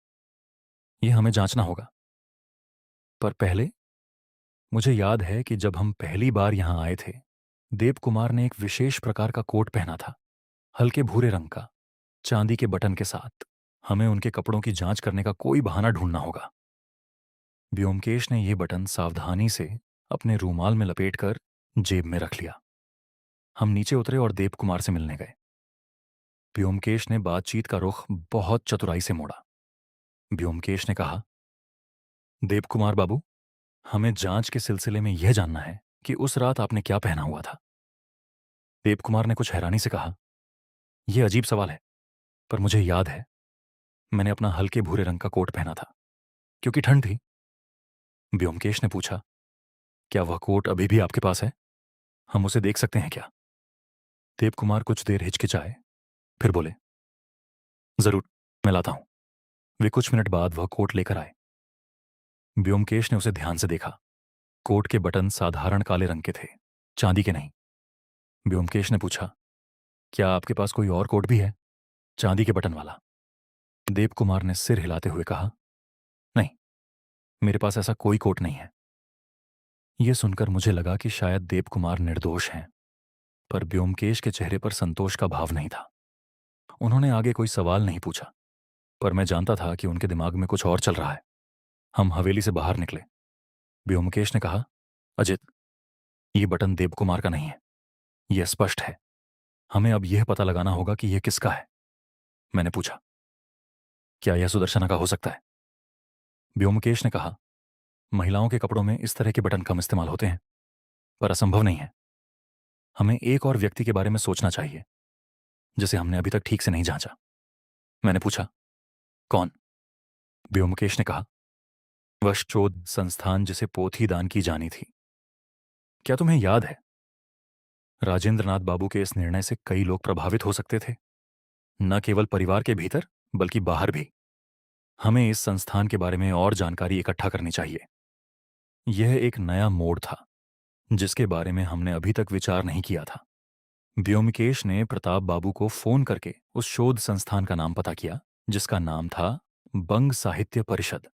यह हमें जांचना होगा। पर पहले मुझे याद है कि जब हम पहली बार यहां आए थे, देवकुमार ने एक विशेष प्रकार का कोट पहना था, हल्के भूरे रंग का, चांदी के बटन के साथ। हमें उनके कपड़ों की जांच करने का कोई बहाना ढूंढना होगा। व्योमकेश ने यह बटन सावधानी से अपने रूमाल में लपेटकर जेब में रख लिया। हम नीचे उतरे और देवकुमार से मिलने गए। व्योमकेश ने बातचीत का रुख बहुत चतुराई से मोड़ा। व्योमकेश ने कहा, देवकुमार बाबू, हमें जांच के सिलसिले में यह जानना है कि उस रात आपने क्या पहना हुआ था। देवकुमार ने कुछ हैरानी से कहा, यह अजीब सवाल है, पर मुझे याद है, मैंने अपना हल्के भूरे रंग का कोट पहना था, क्योंकि ठंड थी। व्योमकेश ने पूछा, क्या वह कोट अभी भी आपके पास है? हम उसे देख सकते हैं क्या? देवकुमार कुछ देर हिचकिचाए, फिर बोले, जरूर, मैं लाता हूं। वे कुछ मिनट बाद वह कोट लेकर आए। व्योमकेश ने उसे ध्यान से देखा। कोट के बटन साधारण काले रंग के थे, चांदी के नहीं। व्योमकेश ने पूछा, क्या आपके पास कोई और कोट भी है, चांदी के बटन वाला? देवकुमार ने सिर हिलाते हुए कहा, नहीं, मेरे पास ऐसा कोई कोट नहीं है। यह सुनकर मुझे लगा कि शायद देवकुमार निर्दोष हैं, पर व्योमकेश के चेहरे पर संतोष का भाव नहीं था। उन्होंने आगे कोई सवाल नहीं पूछा, पर मैं जानता था कि उनके दिमाग में कुछ और चल रहा है। हम हवेली से बाहर निकले। व्योमकेश ने कहा, अजित, ये बटन देवकुमार का नहीं है, यह स्पष्ट है। हमें अब यह पता लगाना होगा कि यह किसका है। मैंने पूछा, क्या यह सुदर्शना का हो सकता है? व्योमकेश ने कहा, महिलाओं के कपड़ों में इस तरह के बटन कम इस्तेमाल होते हैं, पर असंभव नहीं है। हमें एक और व्यक्ति के बारे में सोचना चाहिए, जिसे हमने अभी तक ठीक से नहीं जांचा। मैंने पूछा, कौन? व्योमकेश ने कहा, वह शोध संस्थान जिसे पोथी दान की जानी थी। क्या तुम्हें याद है, राजेंद्रनाथ बाबू के इस निर्णय से कई लोग प्रभावित हो सकते थे, न केवल परिवार के भीतर बल्कि बाहर भी। हमें इस संस्थान के बारे में और जानकारी इकट्ठा करनी चाहिए। यह एक नया मोड़ था, जिसके बारे में हमने अभी तक विचार नहीं किया था। व्योमकेश ने प्रताप बाबू को फोन करके उस शोध संस्थान का नाम पता किया, जिसका नाम था बंग साहित्य परिषद।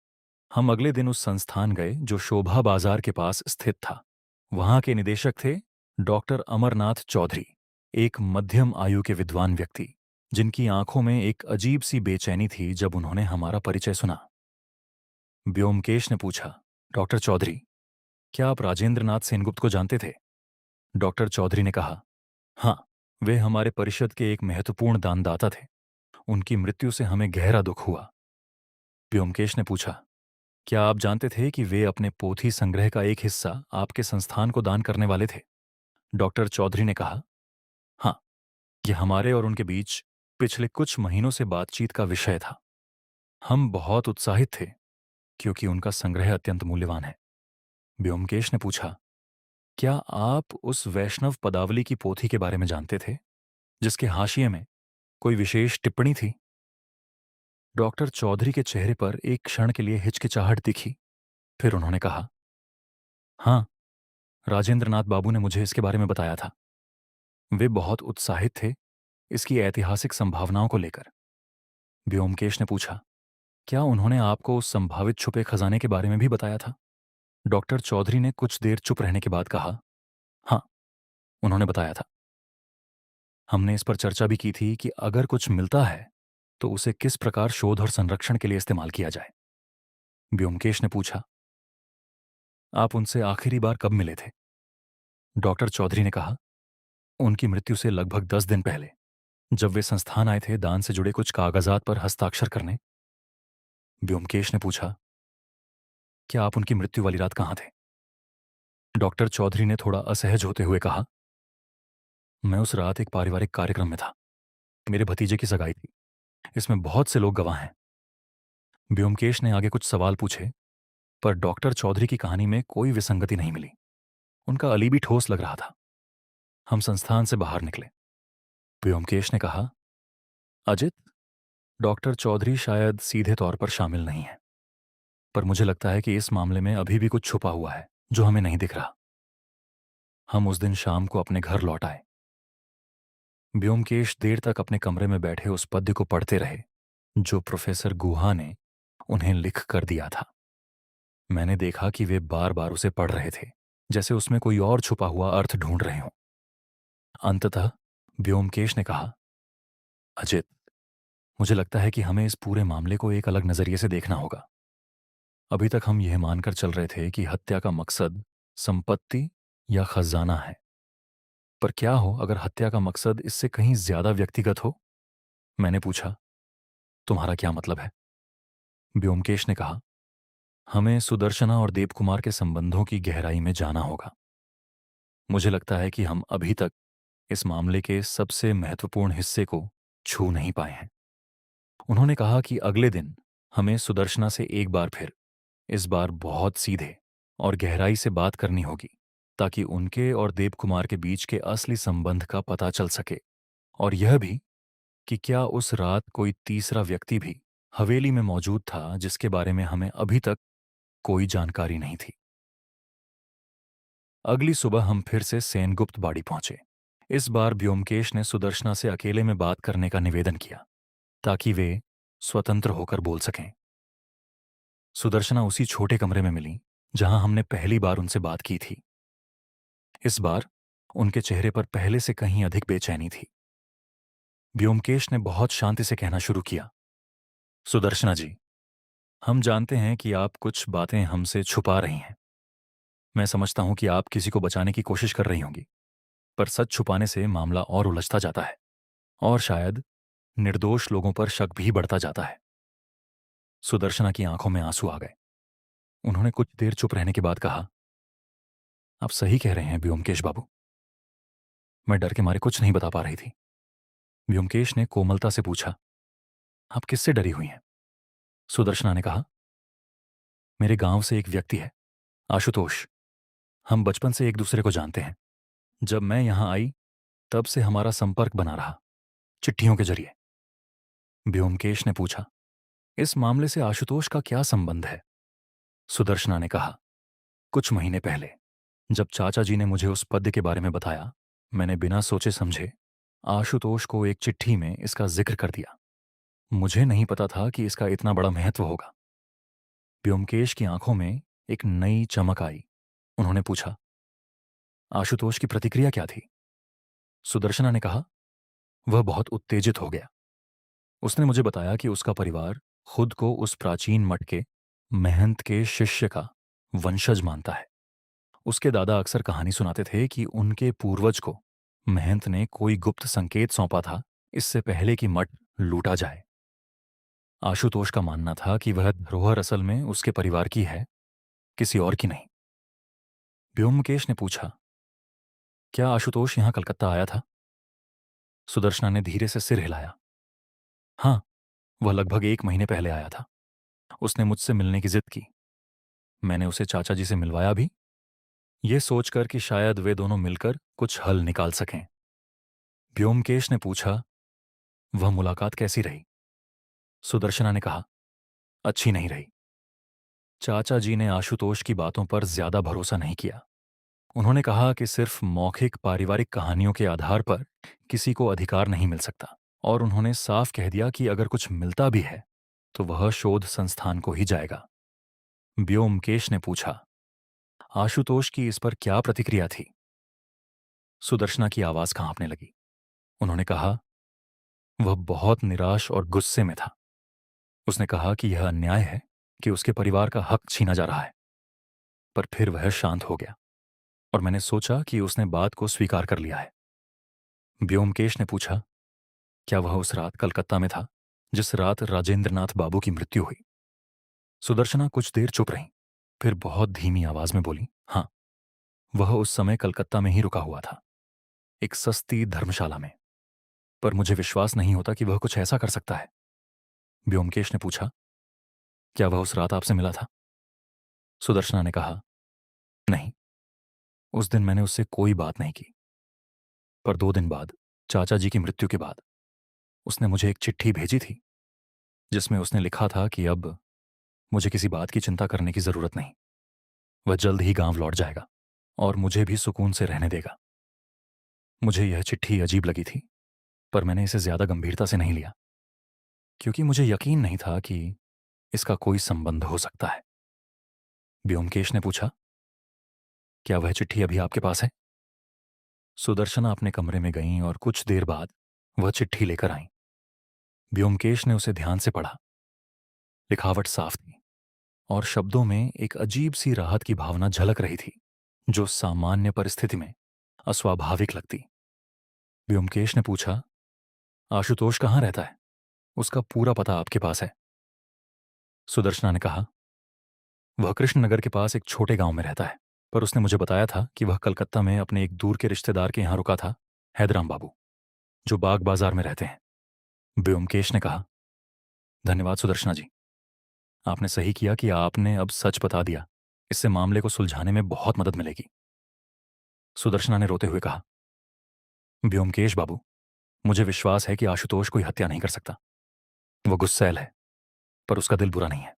हम अगले दिन उस संस्थान गए, जो शोभा बाजार के पास स्थित था। वहां के निदेशक थे डॉक्टर अमरनाथ चौधरी, एक मध्यम आयु के विद्वान व्यक्ति, जिनकी आंखों में एक अजीब सी बेचैनी थी जब उन्होंने हमारा परिचय सुना। व्योमकेश ने पूछा, डॉक्टर चौधरी, क्या आप राजेंद्रनाथ सेनगुप्त को जानते थे? डॉक्टर चौधरी ने कहा, हाँ, वे हमारे परिषद के एक महत्वपूर्ण दानदाता थे। उनकी मृत्यु से हमें गहरा दुख हुआ। व्योमकेश ने पूछा, क्या आप जानते थे कि वे अपने पोथी संग्रह का एक हिस्सा आपके संस्थान को दान करने वाले थे? डॉक्टर चौधरी ने कहा, हाँ, यह हमारे और उनके बीच पिछले कुछ महीनों से बातचीत का विषय था। हम बहुत उत्साहित थे क्योंकि उनका संग्रह अत्यंत मूल्यवान है। व्योमकेश ने पूछा, क्या आप उस वैष्णव पदावली की पोथी के बारे में जानते थे, जिसके हाशिए में कोई विशेष टिप्पणी थी? डॉक्टर चौधरी के चेहरे पर एक क्षण के लिए हिचकिचाहट दिखी। फिर उन्होंने कहा, हाँ, राजेंद्र नाथ बाबू ने मुझे इसके बारे में बताया था। वे बहुत उत्साहित थे इसकी ऐतिहासिक संभावनाओं को लेकर। व्योमकेश ने पूछा, क्या उन्होंने आपको उस संभावित छुपे खजाने के बारे में भी बताया था? डॉक्टर चौधरी ने कुछ देर चुप रहने के बाद कहा, हाँ, उन्होंने बताया था। हमने इस पर चर्चा भी की थी कि अगर कुछ मिलता है तो उसे किस प्रकार शोध और संरक्षण के लिए इस्तेमाल किया जाए। व्योमकेश ने पूछा, आप उनसे आखिरी बार कब मिले थे? डॉक्टर चौधरी ने कहा, उनकी मृत्यु से लगभग 10 दिन पहले, जब वे संस्थान आए थे दान से जुड़े कुछ कागजात पर हस्ताक्षर करने। व्योमकेश ने पूछा, क्या आप उनकी मृत्यु वाली रात कहाँ थे? डॉक्टर चौधरी ने थोड़ा असहज होते हुए कहा, मैं उस रात एक पारिवारिक कार्यक्रम में था। मेरे भतीजे की सगाई थी। इसमें बहुत से लोग गवाह हैं। व्योमकेश ने आगे कुछ सवाल पूछे, पर डॉक्टर चौधरी की कहानी में कोई विसंगति नहीं मिली। उनका अलीबी ठोस लग रहा था। हम संस्थान से बाहर निकले। व्योमकेश ने कहा, अजित, डॉक्टर चौधरी शायद सीधे तौर पर शामिल नहीं है, पर मुझे लगता है कि इस मामले में अभी भी कुछ छुपा हुआ है जो हमें नहीं दिख रहा। हम उस दिन शाम को अपने घर लौट आए। व्योमकेश देर तक अपने कमरे में बैठे उस पद्य को पढ़ते रहे जो प्रोफेसर गुहा ने उन्हें लिख कर दिया था। मैंने देखा कि वे बार बार उसे पढ़ रहे थे, जैसे उसमें कोई और छुपा हुआ अर्थ ढूंढ रहे हों। अंततः व्योमकेश ने कहा, अजित, मुझे लगता है कि हमें इस पूरे मामले को एक अलग नजरिए से देखना होगा। अभी तक हम यह मानकर चल रहे थे कि हत्या का मकसद संपत्ति या खजाना है, पर क्या हो अगर हत्या का मकसद इससे कहीं ज्यादा व्यक्तिगत हो? मैंने पूछा, तुम्हारा क्या मतलब है? व्योमकेश ने कहा, हमें सुदर्शना और देवकुमार के संबंधों की गहराई में जाना होगा। मुझे लगता है कि हम अभी तक इस मामले के सबसे महत्वपूर्ण हिस्से को छू नहीं पाए हैं। उन्होंने कहा कि अगले दिन हमें सुदर्शना से एक बार फिर, इस बार बहुत सीधे और गहराई से बात करनी होगी, ताकि उनके और देवकुमार के बीच के असली संबंध का पता चल सके, और यह भी कि क्या उस रात कोई तीसरा व्यक्ति भी हवेली में मौजूद था जिसके बारे में हमें अभी तक कोई जानकारी नहीं थी। अगली सुबह हम फिर से सेनगुप्त बाड़ी पहुंचे। इस बार व्योमकेश ने सुदर्शना से अकेले में बात करने का निवेदन किया, ताकि वे स्वतंत्र होकर बोल सकें। सुदर्शना उसी छोटे कमरे में मिली जहां हमने पहली बार उनसे बात की थी। इस बार उनके चेहरे पर पहले से कहीं अधिक बेचैनी थी। व्योमकेश ने बहुत शांति से कहना शुरू किया, सुदर्शना जी, हम जानते हैं कि आप कुछ बातें हमसे छुपा रही हैं। मैं समझता हूं कि आप किसी को बचाने की कोशिश कर रही होंगी, पर सच छुपाने से मामला और उलझता जाता है, और शायद निर्दोष लोगों पर शक भी बढ़ता जाता है। सुदर्शना की आंखों में आंसू आ गए। उन्होंने कुछ देर चुप रहने के बाद कहा, आप सही कह रहे हैं व्योमकेश बाबू, मैं डर के मारे कुछ नहीं बता पा रही थी। व्योमकेश ने कोमलता से पूछा, आप किससे डरी हुई हैं? सुदर्शना ने कहा, मेरे गांव से एक व्यक्ति है, आशुतोष। हम बचपन से एक दूसरे को जानते हैं। जब मैं यहां आई तब से हमारा संपर्क बना रहा, चिट्ठियों के जरिए। व्योमकेश ने पूछा, इस मामले से आशुतोष का क्या संबंध है? सुदर्शना ने कहा, कुछ महीने पहले जब चाचा जी ने मुझे उस पद्य के बारे में बताया, मैंने बिना सोचे समझे आशुतोष को एक चिट्ठी में इसका जिक्र कर दिया। मुझे नहीं पता था कि इसका इतना बड़ा महत्व होगा। व्योमकेश की आंखों में एक नई चमक आई। उन्होंने पूछा, आशुतोष की प्रतिक्रिया क्या थी? सुदर्शना ने कहा, वह बहुत उत्तेजित हो गया। उसने मुझे बताया कि उसका परिवार खुद को उस प्राचीन मठ के महंत के शिष्य का वंशज मानता है। उसके दादा अक्सर कहानी सुनाते थे कि उनके पूर्वज को महंत ने कोई गुप्त संकेत सौंपा था, इससे पहले कि मठ लूटा जाए। आशुतोष का मानना था कि वह धरोहर असल में उसके परिवार की है, किसी और की नहीं। व्योमकेश ने पूछा, क्या आशुतोष यहां कलकत्ता आया था? सुदर्शना ने धीरे से सिर हिलाया। हाँ, वह लगभग 1 महीने पहले आया था। उसने मुझसे मिलने की जिद की। मैंने उसे चाचा जी से मिलवाया भी, ये सोचकर कि शायद वे दोनों मिलकर कुछ हल निकाल सकें। व्योमकेश ने पूछा, वह मुलाकात कैसी रही? सुदर्शना ने कहा, अच्छी नहीं रही। चाचा जी ने आशुतोष की बातों पर ज्यादा भरोसा नहीं किया। उन्होंने कहा कि सिर्फ मौखिक पारिवारिक कहानियों के आधार पर किसी को अधिकार नहीं मिल सकता, और उन्होंने साफ कह दिया कि अगर कुछ मिलता भी है तो वह शोध संस्थान को ही जाएगा। व्योमकेश ने पूछा, आशुतोष की इस पर क्या प्रतिक्रिया थी? सुदर्शना की आवाज कांपने लगी। उन्होंने कहा, वह बहुत निराश और गुस्से में था। उसने कहा कि यह अन्याय है कि उसके परिवार का हक छीना जा रहा है। पर फिर वह शांत हो गया और मैंने सोचा कि उसने बात को स्वीकार कर लिया है। व्योमकेश ने पूछा, क्या वह उस रात कलकत्ता में था जिस रात राजेंद्रनाथ बाबू की मृत्यु हुई? सुदर्शना कुछ देर चुप रही, फिर बहुत धीमी आवाज में बोली, हाँ, वह उस समय कलकत्ता में ही रुका हुआ था, एक सस्ती धर्मशाला में। पर मुझे विश्वास नहीं होता कि वह कुछ ऐसा कर सकता है। व्योमकेश ने पूछा, क्या वह उस रात आपसे मिला था? सुदर्शना ने कहा, नहीं, उस दिन मैंने उससे कोई बात नहीं की। पर 2 दिन बाद, चाचा जी की मृत्यु के बाद, उसने मुझे एक चिट्ठी भेजी थी जिसमें उसने लिखा था कि अब मुझे किसी बात की चिंता करने की जरूरत नहीं। वह जल्द ही गांव लौट जाएगा और मुझे भी सुकून से रहने देगा। मुझे यह चिट्ठी अजीब लगी थी, पर मैंने इसे ज्यादा गंभीरता से नहीं लिया, क्योंकि मुझे यकीन नहीं था कि इसका कोई संबंध हो सकता है। व्योमकेश ने पूछा, क्या वह चिट्ठी अभी आपके पास है? सुदर्शना अपने कमरे में गईं और कुछ देर बाद वह चिट्ठी लेकर आईं। व्योमकेश ने उसे ध्यान से पढ़ा। लिखावट साफ थी और शब्दों में एक अजीब सी राहत की भावना झलक रही थी, जो सामान्य परिस्थिति में अस्वाभाविक लगती। व्योमकेश ने पूछा, आशुतोष कहाँ रहता है? उसका पूरा पता आपके पास है? सुदर्शना ने कहा, वह कृष्णनगर के पास एक छोटे गांव में रहता है, पर उसने मुझे बताया था कि वह कलकत्ता में अपने एक दूर के रिश्तेदार के यहां रुका था, हैदराम बाबू, जो बाग बाजार में रहते हैं। व्योमकेश ने कहा, धन्यवाद सुदर्शना जी, आपने सही किया कि आपने अब सच बता दिया। इससे मामले को सुलझाने में बहुत मदद मिलेगी। सुदर्शना ने रोते हुए कहा, व्योमकेश बाबू, मुझे विश्वास है कि आशुतोष कोई हत्या नहीं कर सकता। वो गुस्सैल है, पर उसका दिल बुरा नहीं है।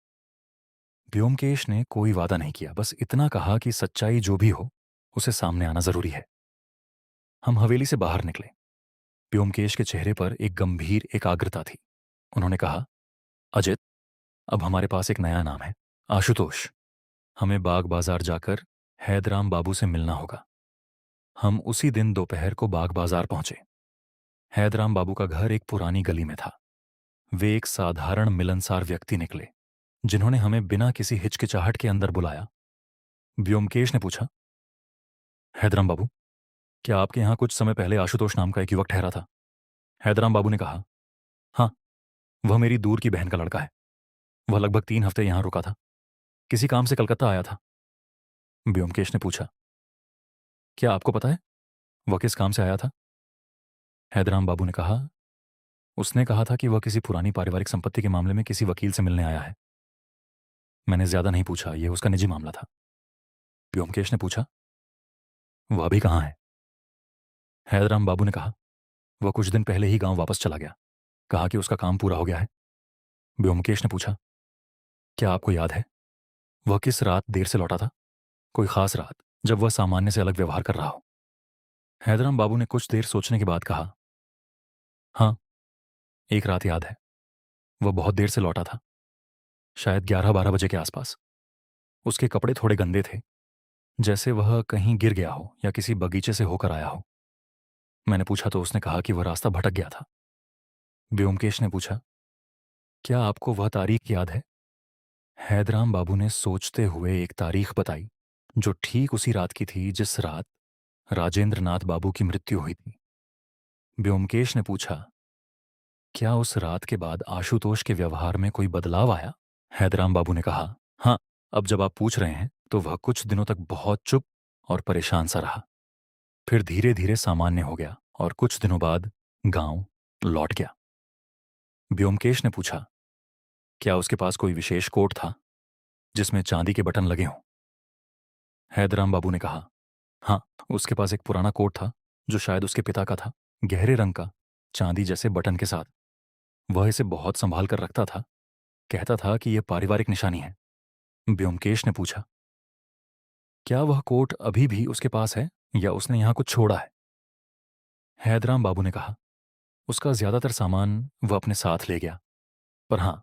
व्योमकेश ने कोई वादा नहीं किया, बस इतना कहा कि सच्चाई जो भी हो उसे सामने आना जरूरी है। हम हवेली से बाहर निकले। व्योमकेश के चेहरे पर एक गंभीर एकाग्रता थी। उन्होंने कहा, अजित, अब हमारे पास एक नया नाम है, आशुतोष। हमें बाग बाजार जाकर हैदराम बाबू से मिलना होगा। हम उसी दिन दोपहर को बाग बाजार पहुंचे। हैदराम बाबू का घर एक पुरानी गली में था। वे एक साधारण मिलनसार व्यक्ति निकले, जिन्होंने हमें बिना किसी हिचकिचाहट के अंदर बुलाया। व्योमकेश ने पूछा, हैदराम बाबू, क्या आपके यहां कुछ समय पहले आशुतोष नाम का एक युवक ठहरा था? हैदराम बाबू ने कहा, हाँ, वह मेरी दूर की बहन का लड़का है। वह लगभग 3 हफ्ते यहां रुका था, किसी काम से कलकत्ता आया था। व्योमकेश ने पूछा, क्या आपको पता है वह किस काम से आया था? हैदराम बाबू ने कहा, उसने कहा था कि वह किसी पुरानी पारिवारिक संपत्ति के मामले में किसी वकील से मिलने आया है। मैंने ज्यादा नहीं पूछा, यह उसका निजी मामला था। व्योमकेश ने पूछा, वह अभी कहाँ है? हैदराम बाबू ने कहा, वह कुछ दिन पहले ही गांव वापस चला गया, कहा कि उसका काम पूरा हो गया है। व्योमकेश ने पूछा, क्या आपको याद है वह किस रात देर से लौटा था? कोई खास रात जब वह सामान्य से अलग व्यवहार कर रहा हो? हैदराम बाबू ने कुछ देर सोचने के बाद कहा, हाँ, एक रात याद है। वह बहुत देर से लौटा था, शायद 11-12 बजे के आसपास। उसके कपड़े थोड़े गंदे थे, जैसे वह कहीं गिर गया हो या किसी बगीचे से होकर आया हो। मैंने पूछा तो उसने कहा कि वह रास्ता भटक गया था। व्योमकेश ने पूछा, क्या आपको वह तारीख याद है? हैदराम बाबू ने सोचते हुए एक तारीख बताई, जो ठीक उसी रात की थी जिस रात राजेंद्र नाथ बाबू की मृत्यु हुई थी। व्योमकेश ने पूछा, क्या उस रात के बाद आशुतोष के व्यवहार में कोई बदलाव आया? हैदराम बाबू ने कहा, हाँ, अब जब आप पूछ रहे हैं तो वह कुछ दिनों तक बहुत चुप और परेशान सा रहा। फिर धीरे धीरे सामान्य हो गया और कुछ दिनों बाद गांव लौट गया। व्योमकेश ने पूछा, क्या उसके पास कोई विशेष कोट था जिसमें चांदी के बटन लगे हों? हैदराम बाबू ने कहा, हाँ, उसके पास एक पुराना कोट था जो शायद उसके पिता का था, गहरे रंग का, चांदी जैसे बटन के साथ। वह इसे बहुत संभाल कर रखता था, कहता था कि यह पारिवारिक निशानी है। ब्योमकेश ने पूछा, क्या वह कोट अभी भी उसके पास है या उसने यहां कुछ छोड़ा है? हैदराम बाबू ने कहा, उसका ज्यादातर सामान वह अपने साथ ले गया, पर हाँ,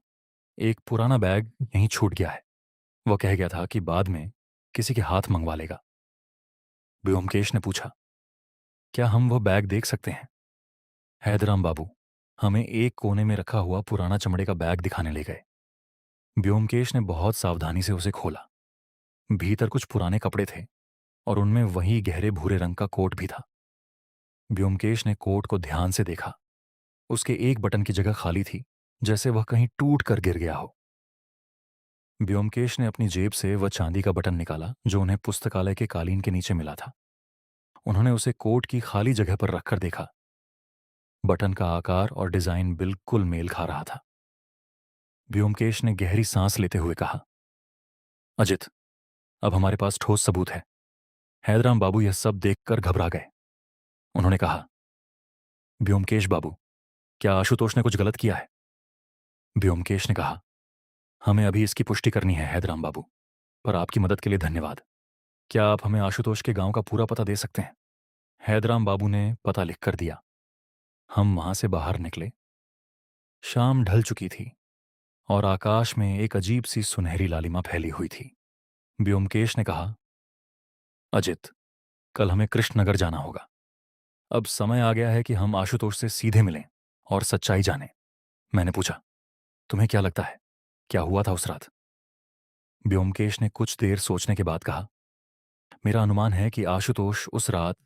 एक पुराना बैग यहीं छूट गया है। वह कह गया था कि बाद में किसी के हाथ मंगवा लेगा। ब्योमकेश ने पूछा, क्या हम वह बैग देख सकते हैं? हैदराम बाबू हमें एक कोने में रखा हुआ पुराना चमड़े का बैग दिखाने ले गए। ब्योमकेश ने बहुत सावधानी से उसे खोला। भीतर कुछ पुराने कपड़े थे और उनमें वही गहरे भूरे रंग का कोट भी था। ब्योमकेश ने कोट को ध्यान से देखा। उसके एक बटन की जगह खाली थी, जैसे वह कहीं टूट कर गिर गया हो। ब्योमकेश ने अपनी जेब से वह चांदी का बटन निकाला जो उन्हें पुस्तकालय के कालीन के नीचे मिला था। उन्होंने उसे कोट की खाली जगह पर रखकर देखा। बटन का आकार और डिजाइन बिल्कुल मेल खा रहा था। ब्योमकेश ने गहरी सांस लेते हुए कहा, अजित, अब हमारे पास ठोस सबूत है। हैदराम बाबू यह सब देखकर घबरा गए। उन्होंने कहा, ब्योमकेश बाबू, क्या आशुतोष ने कुछ गलत किया है? ब्योमकेश ने कहा, हमें अभी इसकी पुष्टि करनी है हैदराम बाबू, पर आपकी मदद के लिए धन्यवाद। क्या आप हमें आशुतोष के गांव का पूरा पता दे सकते हैं? हैदराम बाबू ने पता लिखकर दिया। हम वहां से बाहर निकले। शाम ढल चुकी थी और आकाश में एक अजीब सी सुनहरी लालिमा फैली हुई थी। ब्योमकेश ने कहा, अजित, कल हमें कृष्णनगर जाना होगा। अब समय आ गया है कि हम आशुतोष से सीधे मिलें और सच्चाई जानें। मैंने पूछा, तुम्हें क्या लगता है, क्या हुआ था उस रात? ब्योमकेश ने कुछ देर सोचने के बाद कहा, मेरा अनुमान है कि आशुतोष उस रात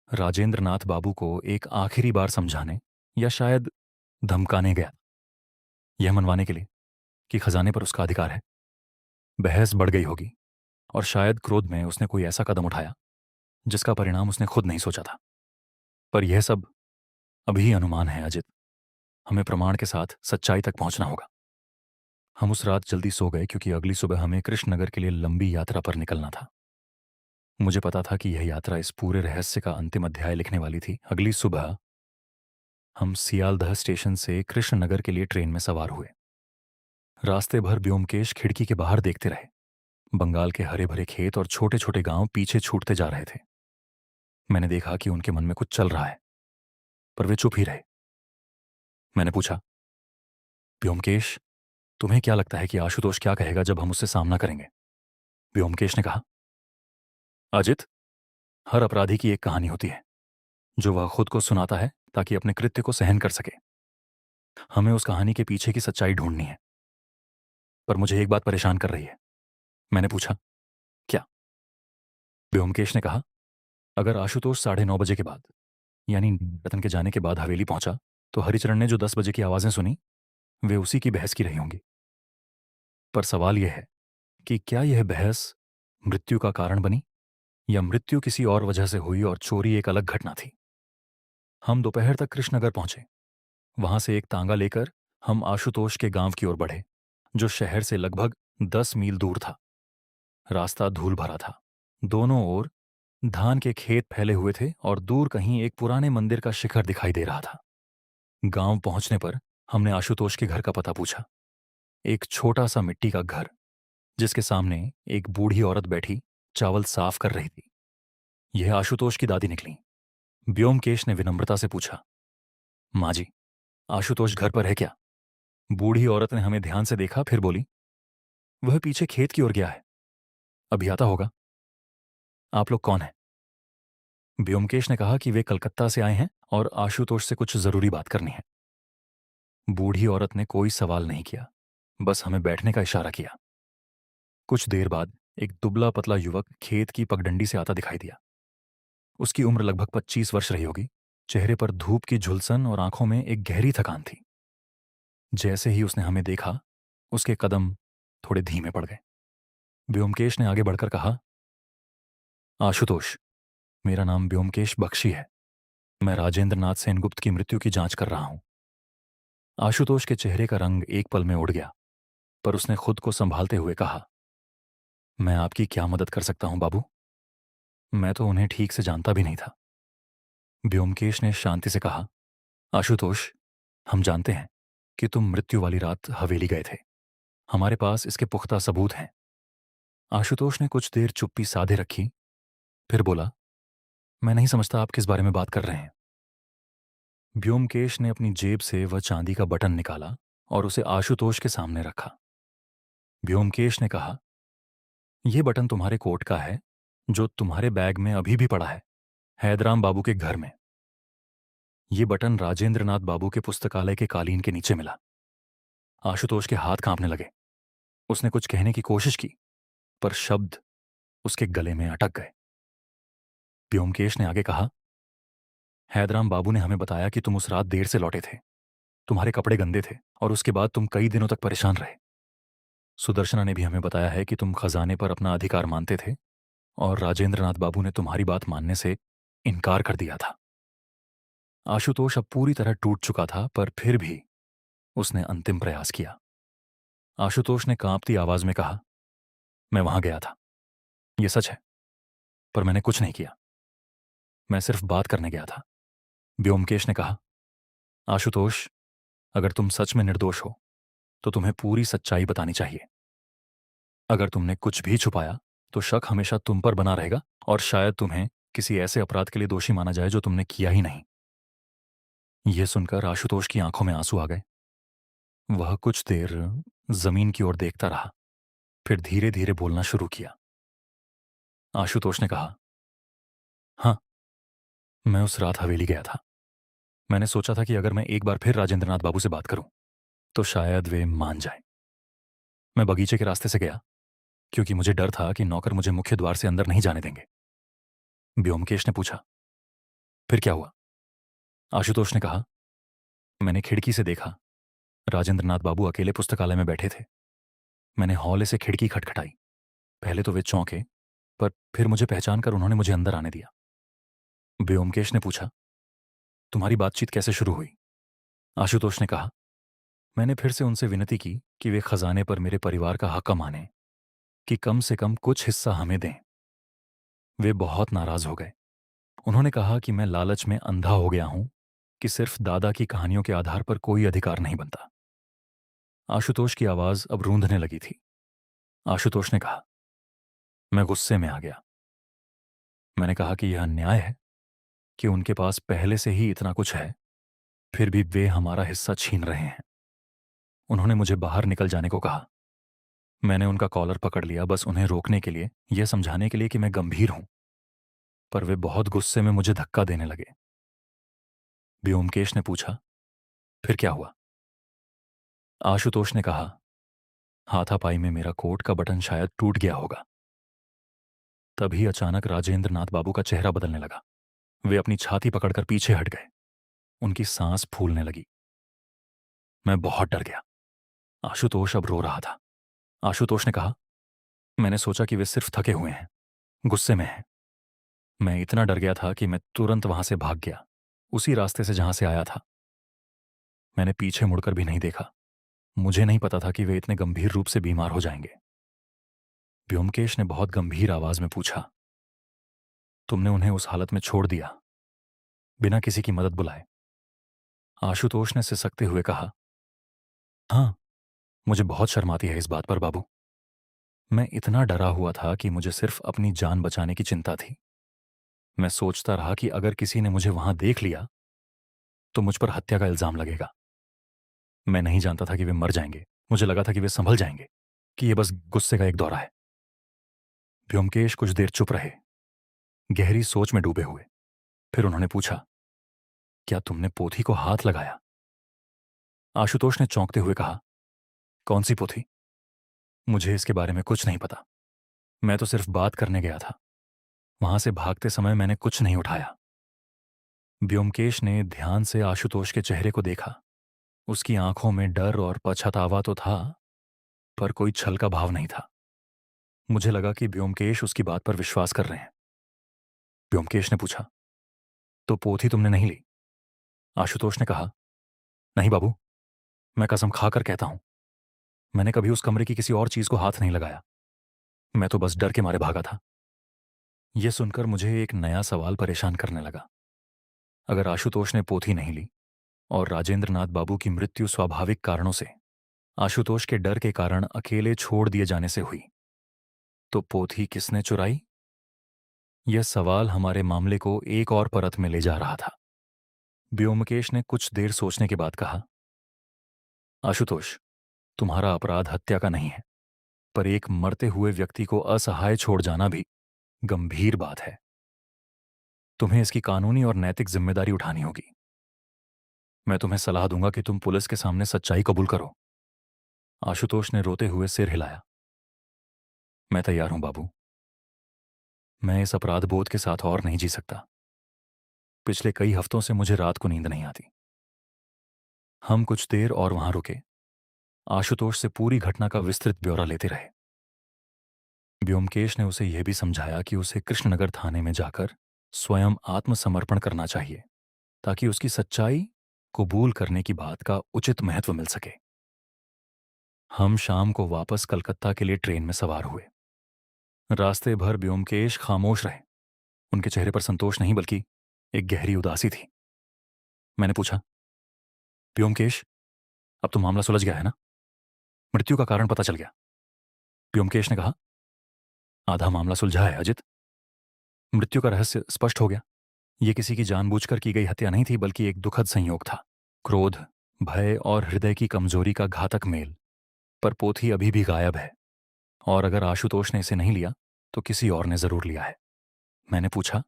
राजेंद्रनाथ बाबू को एक आखिरी बार समझाने या शायद धमकाने गया, यह मनवाने के लिए कि खजाने पर उसका अधिकार है। बहस बढ़ गई होगी और शायद क्रोध में उसने कोई ऐसा कदम उठाया जिसका परिणाम उसने खुद नहीं सोचा था। पर यह सब अभी अनुमान है अजित। हमें प्रमाण के साथ सच्चाई तक पहुंचना होगा। हम उस रात जल्दी सो गए क्योंकि अगली सुबह हमें कृष्णनगर के लिए लंबी यात्रा पर निकलना था। मुझे पता था कि यह यात्रा इस पूरे रहस्य का अंतिम अध्याय लिखने वाली थी। अगली सुबह हम सियालदह स्टेशन से कृष्णनगर के लिए ट्रेन में सवार हुए। रास्ते भर ब्योमकेश खिड़की के बाहर देखते रहे। बंगाल के हरे भरे खेत और छोटे छोटे गांव पीछे छूटते जा रहे थे। मैंने देखा कि उनके मन में कुछ चल रहा है, पर वे चुप ही रहे। मैंने पूछा, ब्योमकेश, तुम्हें क्या लगता है कि आशुतोष क्या कहेगा जब हम उससे सामना करेंगे? ब्योमकेश ने कहा, अजित, हर अपराधी की एक कहानी होती है जो वह खुद को सुनाता है ताकि अपने कृत्य को सहन कर सके। हमें उस कहानी के पीछे की सच्चाई ढूंढनी है। पर मुझे एक बात परेशान कर रही है। मैंने पूछा, क्या? ब्योमकेश ने कहा, अगर आशुतोष 9:30 बजे के बाद, यानी रतन के जाने के बाद हवेली पहुंचा, तो हरिचरण ने जो 10 बजे की आवाजें सुनी वे उसी की बहस की रही होंगी। पर सवाल यह है कि क्या यह बहस मृत्यु का कारण बनी या मृत्यु किसी और वजह से हुई और चोरी एक अलग घटना थी। हम दोपहर तक कृष्णनगर पहुंचे। वहां से एक तांगा लेकर हम आशुतोष के गांव की ओर बढ़े, जो शहर से लगभग 10 मील दूर था। रास्ता धूल भरा था। दोनों ओर धान के खेत फैले हुए थे और दूर कहीं एक पुराने मंदिर का शिखर दिखाई दे रहा था। गांव पहुंचने पर हमने आशुतोष के घर का पता पूछा। एक छोटा सा मिट्टी का घर, जिसके सामने एक बूढ़ी औरत बैठी चावल साफ कर रही थी। यह आशुतोष की दादी निकली। ब्योमकेश ने विनम्रता से पूछा, माँ जी, आशुतोष घर पर है क्या? बूढ़ी औरत ने हमें ध्यान से देखा, फिर बोली, वह पीछे खेत की ओर गया है, अभी आता होगा। आप लोग कौन हैं? ब्योमकेश ने कहा कि वे कलकत्ता से आए हैं और आशुतोष से कुछ जरूरी बात करनी है। बूढ़ी औरत ने कोई सवाल नहीं किया, बस हमें बैठने का इशारा किया। कुछ देर बाद एक दुबला पतला युवक खेत की पगडंडी से आता दिखाई दिया। उसकी उम्र लगभग 25 वर्ष रही होगी। चेहरे पर धूप की झुलसन और आंखों में एक गहरी थकान थी। जैसे ही उसने हमें देखा, उसके कदम थोड़े धीमे पड़ गए। ब्योमकेश ने आगे बढ़कर कहा, आशुतोष, मेरा नाम ब्योमकेश बख्शी है। मैं राजेंद्र नाथ सेनगुप्त की मृत्यु की जांच कर रहा हूं। आशुतोष के चेहरे का रंग एक पल में उड़ गया। पर उसने खुद को संभालते हुए कहा, मैं आपकी क्या मदद कर सकता हूं बाबू? मैं तो उन्हें ठीक से जानता भी नहीं था। व्योमकेश ने शांति से कहा, आशुतोष, हम जानते हैं कि तुम मृत्यु वाली रात हवेली गए थे। हमारे पास इसके पुख्ता सबूत हैं। आशुतोष ने कुछ देर चुप्पी साधे रखी, फिर बोला, मैं नहीं समझता आप किस बारे में बात कर रहे हैं। व्योमकेश ने अपनी जेब से वह चांदी का बटन निकाला और उसे आशुतोष के सामने रखा। व्योमकेश ने कहा, यह बटन तुम्हारे कोट का है, जो तुम्हारे बैग में अभी भी पड़ा है, हैदराम बाबू के घर में। ये बटन राजेंद्र नाथ बाबू के पुस्तकालय के कालीन के नीचे मिला। आशुतोष के हाथ कांपने लगे। उसने कुछ कहने की कोशिश की, पर शब्द उसके गले में अटक गए। व्योमकेश ने आगे कहा, हैदराम बाबू ने हमें बताया कि तुम उस रात देर से लौटे थे। तुम्हारे कपड़े गंदे थे और उसके बाद तुम कई दिनों तक परेशान रहे। सुदर्शना ने भी हमें बताया है कि तुम खजाने पर अपना अधिकार मानते थे और राजेंद्र नाथ बाबू ने तुम्हारी बात मानने से इनकार कर दिया था। आशुतोष अब पूरी तरह टूट चुका था, पर फिर भी उसने अंतिम प्रयास किया। आशुतोष ने कांपती आवाज में कहा, मैं वहां गया था, यह सच है, पर मैंने कुछ नहीं किया। मैं सिर्फ बात करने गया था। व्योमकेश ने कहा, आशुतोष, अगर तुम सच में निर्दोष हो तो तुम्हें पूरी सच्चाई बतानी चाहिए। अगर तुमने कुछ भी छुपाया तो शक हमेशा तुम पर बना रहेगा और शायद तुम्हें किसी ऐसे अपराध के लिए दोषी माना जाए जो तुमने किया ही नहीं। यह सुनकर आशुतोष की आंखों में आंसू आ गए। वह कुछ देर जमीन की ओर देखता रहा, फिर धीरे धीरे बोलना शुरू किया। आशुतोष ने कहा, हाँ, मैं उस रात हवेली गया था। मैंने सोचा था कि अगर मैं एक बार फिर राजेंद्रनाथ बाबू से बात करूं तो शायद वे मान जाएं। मैं बगीचे के रास्ते से गया क्योंकि मुझे डर था कि नौकर मुझे मुख्य द्वार से अंदर नहीं जाने देंगे। व्योमकेश ने पूछा, फिर क्या हुआ? आशुतोष ने कहा, मैंने खिड़की से देखा, राजेंद्रनाथ बाबू अकेले पुस्तकालय में बैठे थे। मैंने हौले से खिड़की खटखटाई। पहले तो वे चौंके, पर फिर मुझे पहचान कर उन्होंने मुझे अंदर आने दिया। व्योमकेश ने पूछा, तुम्हारी बातचीत कैसे शुरू हुई? आशुतोष ने कहा, मैंने फिर से उनसे विनती की कि वे खजाने पर मेरे परिवार का हक माने, कि कम से कम कुछ हिस्सा हमें दें। वे बहुत नाराज हो गए। उन्होंने कहा कि मैं लालच में अंधा हो गया हूं, कि सिर्फ दादा की कहानियों के आधार पर कोई अधिकार नहीं बनता। आशुतोष की आवाज अब रूंधने लगी थी। आशुतोष ने कहा, मैं गुस्से में आ गया। मैंने कहा कि यह अन्याय है कि उनके पास पहले से ही इतना कुछ है, फिर भी वे हमारा हिस्सा छीन रहे हैं। उन्होंने मुझे बाहर निकल जाने को कहा। मैंने उनका कॉलर पकड़ लिया, बस उन्हें रोकने के लिए, यह समझाने के लिए कि मैं गंभीर हूं, पर वे बहुत गुस्से में मुझे धक्का देने लगे। व्योमकेश ने पूछा, फिर क्या हुआ? आशुतोष ने कहा, हाथापाई में मेरा कोट का बटन शायद टूट गया होगा। तभी अचानक राजेंद्र नाथ बाबू का चेहरा बदलने लगा। वे अपनी छाती पकड़कर पीछे हट गए। उनकी सांस फूलने लगी। मैं बहुत डर गया। आशुतोष अब रो रहा था। आशुतोष ने कहा, मैंने सोचा कि वे सिर्फ थके हुए हैं, गुस्से में हैं। मैं इतना डर गया था कि मैं तुरंत वहां से भाग गया, उसी रास्ते से जहां से आया था। मैंने पीछे मुड़कर भी नहीं देखा। मुझे नहीं पता था कि वे इतने गंभीर रूप से बीमार हो जाएंगे। व्योमकेश ने बहुत गंभीर आवाज में पूछा, तुमने उन्हें उस हालत में छोड़ दिया, बिना किसी की मदद बुलाए? आशुतोष ने सिसकते हुए कहा, हाँ, मुझे बहुत शर्म आती है इस बात पर बाबू। मैं इतना डरा हुआ था कि मुझे सिर्फ अपनी जान बचाने की चिंता थी। मैं सोचता रहा कि अगर किसी ने मुझे वहां देख लिया तो मुझ पर हत्या का इल्जाम लगेगा। मैं नहीं जानता था कि वे मर जाएंगे। मुझे लगा था कि वे संभल जाएंगे, कि यह बस गुस्से का एक दौरा है। व्योमकेश कुछ देर चुप रहे, गहरी सोच में डूबे हुए। फिर उन्होंने पूछा, क्या तुमने पोथी को हाथ लगाया? आशुतोष ने चौंकते हुए कहा, कौन सी पोथी? मुझे इसके बारे में कुछ नहीं पता। मैं तो सिर्फ बात करने गया था। वहां से भागते समय मैंने कुछ नहीं उठाया। व्योमकेश ने ध्यान से आशुतोष के चेहरे को देखा। उसकी आंखों में डर और पछतावा तो था, पर कोई छल का भाव नहीं था। मुझे लगा कि व्योमकेश उसकी बात पर विश्वास कर रहे हैं। व्योमकेश ने पूछा, तो पोथी तुमने नहीं ली? आशुतोष ने कहा, नहीं बाबू, मैं कसम खाकर कहता हूं, मैंने कभी उस कमरे की किसी और चीज को हाथ नहीं लगाया। मैं तो बस डर के मारे भागा था। यह सुनकर मुझे एक नया सवाल परेशान करने लगा। अगर आशुतोष ने पोथी नहीं ली और राजेंद्र नाथ बाबू की मृत्यु स्वाभाविक कारणों से आशुतोष के डर के कारण अकेले छोड़ दिए जाने से हुई, तो पोथी किसने चुराई? यह सवाल हमारे मामले को एक और परत में ले जा रहा था। व्योमकेश ने कुछ देर सोचने के बाद कहा, आशुतोष, तुम्हारा अपराध हत्या का नहीं है, पर एक मरते हुए व्यक्ति को असहाय छोड़ जाना भी गंभीर बात है। तुम्हें इसकी कानूनी और नैतिक जिम्मेदारी उठानी होगी। मैं तुम्हें सलाह दूंगा कि तुम पुलिस के सामने सच्चाई कबूल करो। आशुतोष ने रोते हुए सिर हिलाया। मैं तैयार हूं बाबू। मैं इस अपराध बोध के साथ और नहीं जी सकता। पिछले कई हफ्तों से मुझे रात को नींद नहीं आती। हम कुछ देर और वहां रुके। आशुतोष से पूरी घटना का विस्तृत ब्यौरा लेते रहे। व्योमकेश ने उसे यह भी समझाया कि उसे कृष्णनगर थाने में जाकर स्वयं आत्मसमर्पण करना चाहिए, ताकि उसकी सच्चाई कबूल करने की बात का उचित महत्व मिल सके। हम शाम को वापस कलकत्ता के लिए ट्रेन में सवार हुए। रास्ते भर व्योमकेश खामोश रहे। उनके चेहरे पर संतोष नहीं बल्कि एक गहरी उदासी थी। मैंने पूछा, व्योमकेश, अब तो मामला सुलझ गया है ना? मृत्यु का कारण पता चल गया? व्योमकेश ने कहा, आधा मामला सुलझा है अजित। मृत्यु का रहस्य स्पष्ट हो गया। यह किसी की जानबूझकर की गई हत्या नहीं थी, बल्कि एक दुखद संयोग था। क्रोध, भय और हृदय की कमजोरी का घातक मेल। पर पोथी अभी भी गायब है, और अगर आशुतोष ने इसे नहीं लिया तो किसी और ने जरूर लिया है। मैंने पूछा,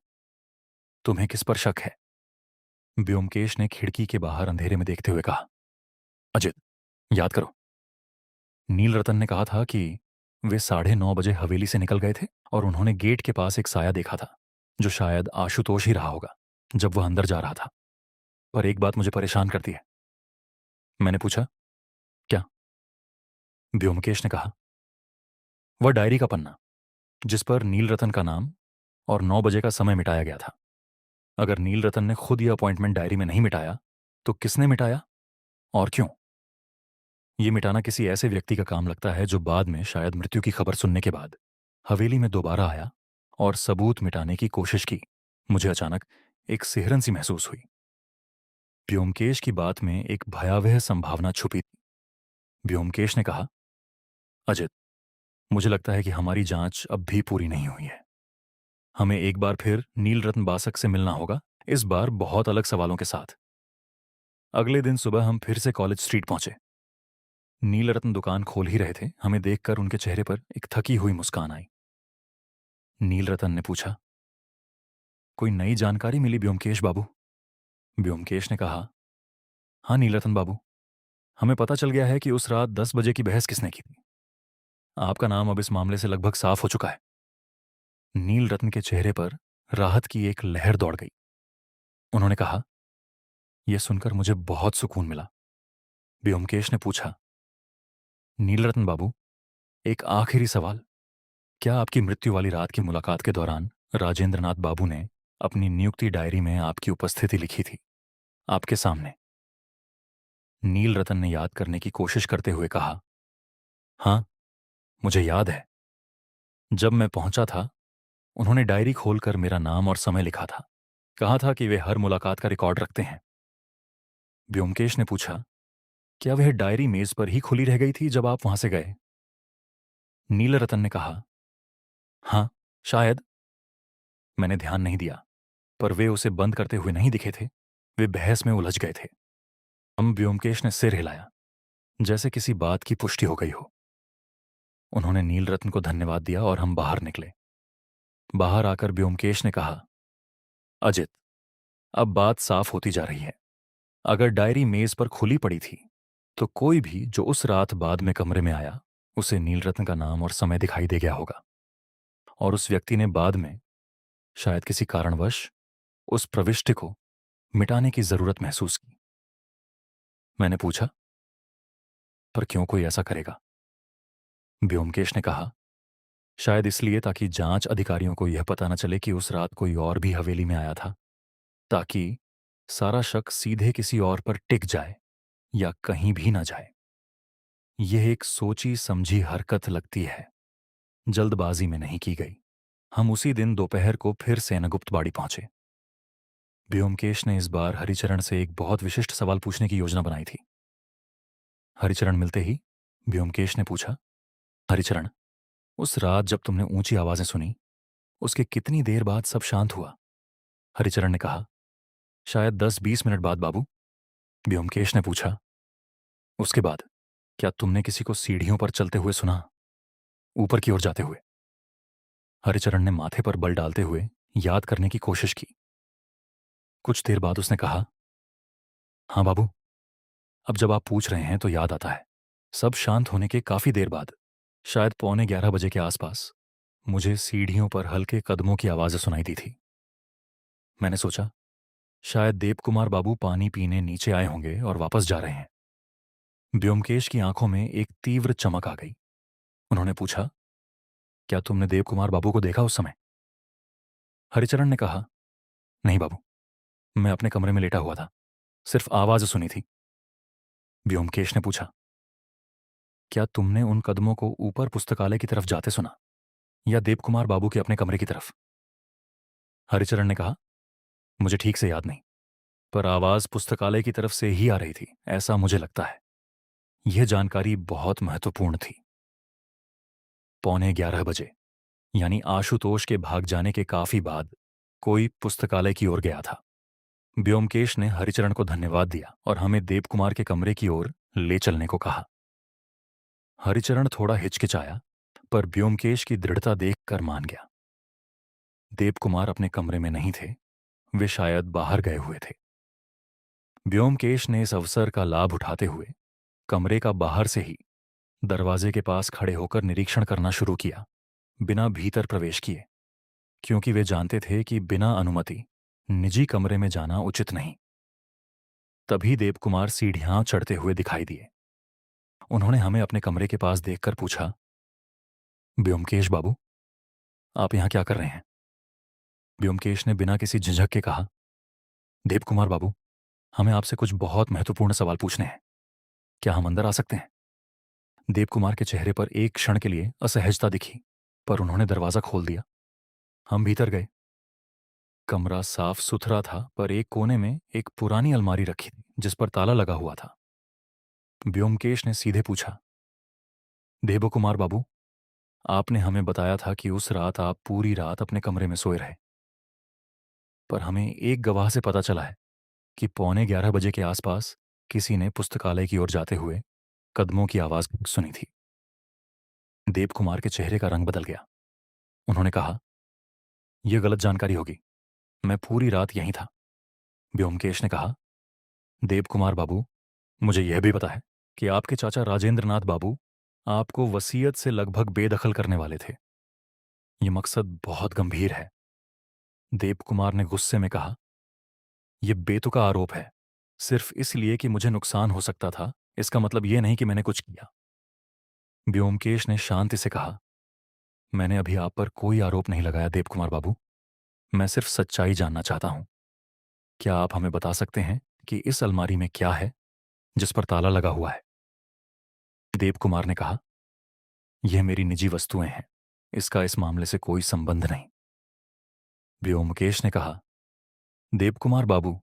तुम्हें किस पर शक है? व्योमकेश ने खिड़की के बाहर अंधेरे में देखते हुए कहा, अजित, याद करो, नील रतन ने कहा था कि वे 9:30 बजे हवेली से निकल गए थे और उन्होंने गेट के पास एक साया देखा था, जो शायद आशुतोष ही रहा होगा जब वह अंदर जा रहा था। पर एक बात मुझे परेशान करती है। मैंने पूछा, क्या? व्योमकेश ने कहा, वह डायरी का पन्ना जिस पर नील रतन का नाम और 9 बजे का समय मिटाया गया था। अगर नील रतन ने खुद यह अपॉइंटमेंट डायरी में नहीं मिटाया, तो किसने मिटाया और क्यों? यह मिटाना किसी ऐसे व्यक्ति का काम लगता है जो बाद में शायद मृत्यु की खबर सुनने के बाद हवेली में दोबारा आया और सबूत मिटाने की कोशिश की। मुझे अचानक एक सिहरन सी महसूस हुई। व्योमकेश की बात में एक भयावह संभावना छुपी थी। व्योमकेश ने कहा, अजित, मुझे लगता है कि हमारी जांच अब भी पूरी नहीं हुई है। हमें एक बार फिर नील रत्न बासक से मिलना होगा, इस बार बहुत अलग सवालों के साथ। अगले दिन सुबह हम फिर से कॉलेज स्ट्रीट पहुंचे। नील रत्न दुकान खोल ही रहे थे। हमें देखकर उनके चेहरे पर एक थकी हुई मुस्कान आई। नील रतन ने पूछा, कोई नई जानकारी मिली व्योमकेश बाबू? व्योमकेश ने कहा, हाँ नील रतन बाबू, हमें पता चल गया है कि उस रात 10 बजे की बहस किसने की थी। आपका नाम अब इस मामले से लगभग साफ हो चुका है। नील रत्न के चेहरे पर राहत की एक लहर दौड़ गई। उन्होंने कहा, यह सुनकर मुझे बहुत सुकून मिला। व्योमकेश ने पूछा, नील रत्न बाबू, एक आखिरी सवाल। क्या आपकी मृत्यु वाली रात की मुलाकात के दौरान राजेंद्र नाथ बाबू ने अपनी नियुक्ति डायरी में आपकी उपस्थिति लिखी थी, आपके सामने? नील रतन ने याद करने की कोशिश करते हुए कहा, हाँ, मुझे याद है। जब मैं पहुंचा था, उन्होंने डायरी खोलकर मेरा नाम और समय लिखा था। कहा था कि वे हर मुलाकात का रिकॉर्ड रखते हैं। व्योमकेश ने पूछा, क्या वह डायरी मेज पर ही खुली रह गई थी जब आप वहां से गए? नील रतन ने कहा, हाँ, शायद। मैंने ध्यान नहीं दिया, पर वे उसे बंद करते हुए नहीं दिखे थे। वे बहस में उलझ गए थे। व्योमकेश ने सिर हिलाया, जैसे किसी बात की पुष्टि हो गई हो। उन्होंने नील रत्न को धन्यवाद दिया और हम बाहर निकले। बाहर आकर व्योमकेश ने कहा, अजित, अब बात साफ होती जा रही है। अगर डायरी मेज पर खुली पड़ी थी, तो कोई भी जो उस रात बाद में कमरे में आया, उसे नील रत्न का नाम और समय दिखाई दे गया होगा, और उस व्यक्ति ने बाद में शायद किसी कारणवश उस प्रविष्टि को मिटाने की जरूरत महसूस की। मैंने पूछा, पर क्यों कोई ऐसा करेगा? व्योमकेश ने कहा, शायद इसलिए ताकि जांच अधिकारियों को यह पता न चले कि उस रात कोई और भी हवेली में आया था, ताकि सारा शक सीधे किसी और पर टिक जाए या कहीं भी ना जाए। यह एक सोची समझी हरकत लगती है, जल्दबाजी में नहीं की गई। हम उसी दिन दोपहर को फिर सेनगुप्त बाड़ी पहुंचे। व्योमकेश ने इस बार हरिचरण से एक बहुत विशिष्ट सवाल पूछने की योजना बनाई थी। हरिचरण मिलते ही व्योमकेश ने पूछा, हरिचरण, उस रात जब तुमने ऊंची आवाजें सुनी, उसके कितनी देर बाद सब शांत हुआ? हरिचरण ने कहा, शायद 10-20 मिनट बाद बाबू। व्योमकेश ने पूछा, उसके बाद क्या तुमने किसी को सीढ़ियों पर चलते हुए सुना, ऊपर की ओर जाते हुए? हरिचरण ने माथे पर बल डालते हुए याद करने की कोशिश की। कुछ देर बाद उसने कहा, हाँ बाबू, अब जब आप पूछ रहे हैं तो याद आता है। सब शांत होने के काफी देर बाद, शायद 11:15 बजे के आसपास, मुझे सीढ़ियों पर हल्के कदमों की आवाजें सुनाई दी थी। मैंने सोचा, शायद देवकुमार बाबू पानी पीने नीचे आए होंगे और वापस जा रहे हैं। व्योमकेश की आंखों में एक तीव्र चमक आ गई। उन्होंने पूछा, क्या तुमने देवकुमार बाबू को देखा उस समय? हरिचरण ने कहा, नहीं बाबू, मैं अपने कमरे में लेटा हुआ था, सिर्फ आवाज सुनी थी। व्योमकेश ने पूछा, क्या तुमने उन कदमों को ऊपर पुस्तकालय की तरफ जाते सुना, या देवकुमार बाबू के अपने कमरे की तरफ? हरिचरण ने कहा, मुझे ठीक से याद नहीं, पर आवाज पुस्तकालय की तरफ से ही आ रही थी, ऐसा मुझे लगता है। यह जानकारी बहुत महत्वपूर्ण थी। 11:15 बजे, यानी आशुतोष के भाग जाने के काफी बाद, कोई पुस्तकालय की ओर गया था। व्योमकेश ने हरिचरण को धन्यवाद दिया और हमें देवकुमार के कमरे की ओर ले चलने को कहा। हरिचरण थोड़ा हिचकिचाया, पर व्योमकेश की दृढ़ता देखकर मान गया। देवकुमार अपने कमरे में नहीं थे, वे शायद बाहर गए हुए थे। व्योमकेश ने इस अवसर का लाभ उठाते हुए कमरे का बाहर से ही दरवाजे के पास खड़े होकर निरीक्षण करना शुरू किया, बिना भीतर प्रवेश किए, क्योंकि वे जानते थे कि बिना अनुमति निजी कमरे में जाना उचित नहीं। तभी देवकुमार सीढ़ियां चढ़ते हुए दिखाई दिए। उन्होंने हमें अपने कमरे के पास देखकर पूछा, व्योमकेश बाबू, आप यहां क्या कर रहे हैं? व्योमकेश ने बिना किसी झिझक के कहा, देवकुमार बाबू, हमें आपसे कुछ बहुत महत्वपूर्ण सवाल पूछने हैं, क्या हम अंदर आ सकते हैं? देवकुमार के चेहरे पर एक क्षण के लिए असहजता दिखी, पर उन्होंने दरवाजा खोल दिया। हम भीतर गए। कमरा साफ सुथरा था, पर एक कोने में एक पुरानी अलमारी रखी थी जिस पर ताला लगा हुआ था। व्योमकेश ने सीधे पूछा, देवकुमार बाबू, आपने हमें बताया था कि उस रात आप पूरी रात अपने कमरे में सोए रहे, पर हमें एक गवाह से पता चला है कि 11:15 बजे के आसपास किसी ने पुस्तकालय की ओर जाते हुए कदमों की आवाज सुनी थी। देवकुमार के चेहरे का रंग बदल गया। उन्होंने कहा, यह गलत जानकारी होगी, मैं पूरी रात यहीं था। व्योमकेश ने कहा, देवकुमार बाबू, मुझे यह भी पता है कि आपके चाचा राजेंद्र नाथ बाबू आपको वसीयत से लगभग बेदखल करने वाले थे। यह मकसद बहुत गंभीर है। देवकुमार ने गुस्से में कहा, यह बेतुका आरोप है। सिर्फ इसलिए कि मुझे नुकसान हो सकता था, इसका मतलब यह नहीं कि मैंने कुछ किया। व्योमकेश ने शांति से कहा, मैंने अभी आप पर कोई आरोप नहीं लगाया देवकुमार बाबू, मैं सिर्फ सच्चाई जानना चाहता हूं। क्या आप हमें बता सकते हैं कि इस अलमारी में क्या है जिस पर ताला लगा हुआ है? देवकुमार ने कहा, यह मेरी निजी वस्तुएं हैं, इसका इस मामले से कोई संबंध नहीं। व्योमकेश ने कहा, देवकुमार बाबू,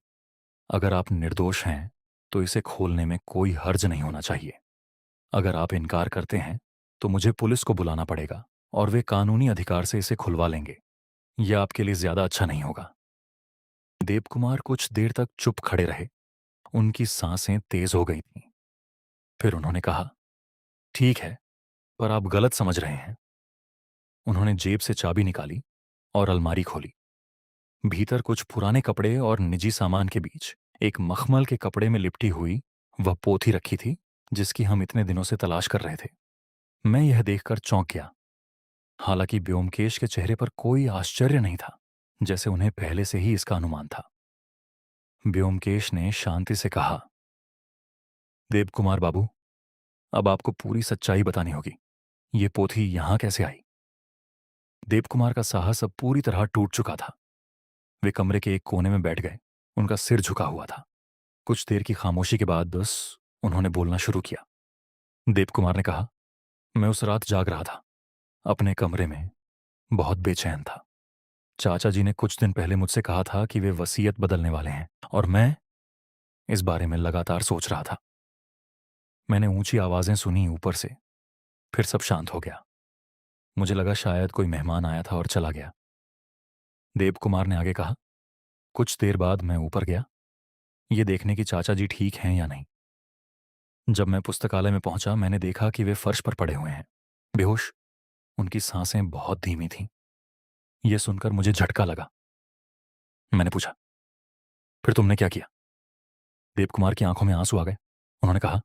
अगर आप निर्दोष हैं तो इसे खोलने में कोई हर्ज नहीं होना चाहिए। अगर आप इनकार करते हैं तो मुझे पुलिस को बुलाना पड़ेगा और वे कानूनी अधिकार से इसे खुलवा लेंगे। यह आपके लिए ज्यादा अच्छा नहीं होगा। देवकुमार कुछ देर तक चुप खड़े रहे। उनकी सांसें तेज हो गई थीं। फिर उन्होंने कहा, ठीक है, पर आप गलत समझ रहे हैं। उन्होंने जेब से चाबी निकाली और अलमारी खोली। भीतर कुछ पुराने कपड़े और निजी सामान के बीच एक मखमल के कपड़े में लिपटी हुई वह पोथी रखी थी जिसकी हम इतने दिनों से तलाश कर रहे थे। मैं यह देखकर चौंक गया। हालांकि व्योमकेश के चेहरे पर कोई आश्चर्य नहीं था, जैसे उन्हें पहले से ही इसका अनुमान था। व्योमकेश ने शांति से कहा, देवकुमार बाबू, अब आपको पूरी सच्चाई बतानी होगी। ये पोथी यहां कैसे आई? देवकुमार का साहस अब पूरी तरह टूट चुका था। वे कमरे के एक कोने में बैठ गए। उनका सिर झुका हुआ था। कुछ देर की खामोशी के बाद बस उन्होंने बोलना शुरू किया। देव कुमार ने कहा, मैं उस रात जाग रहा था, अपने कमरे में, बहुत बेचैन था। चाचा जी ने कुछ दिन पहले मुझसे कहा था कि वे वसीयत बदलने वाले हैं और मैं इस बारे में लगातार सोच रहा था। मैंने ऊंची आवाजें सुनी ऊपर से, फिर सब शांत हो गया। मुझे लगा शायद कोई मेहमान आया था और चला गया। देव कुमार ने आगे कहा, कुछ देर बाद मैं ऊपर गया, ये देखने की चाचा जी ठीक हैं या नहीं। जब मैं पुस्तकालय में पहुंचा, मैंने देखा कि वे फर्श पर पड़े हुए हैं, बेहोश। उनकी सांसें बहुत धीमी थीं। यह सुनकर मुझे झटका लगा। मैंने पूछा, फिर तुमने क्या किया? देव कुमार की आंखों में आंसू आ गए। उन्होंने कहा,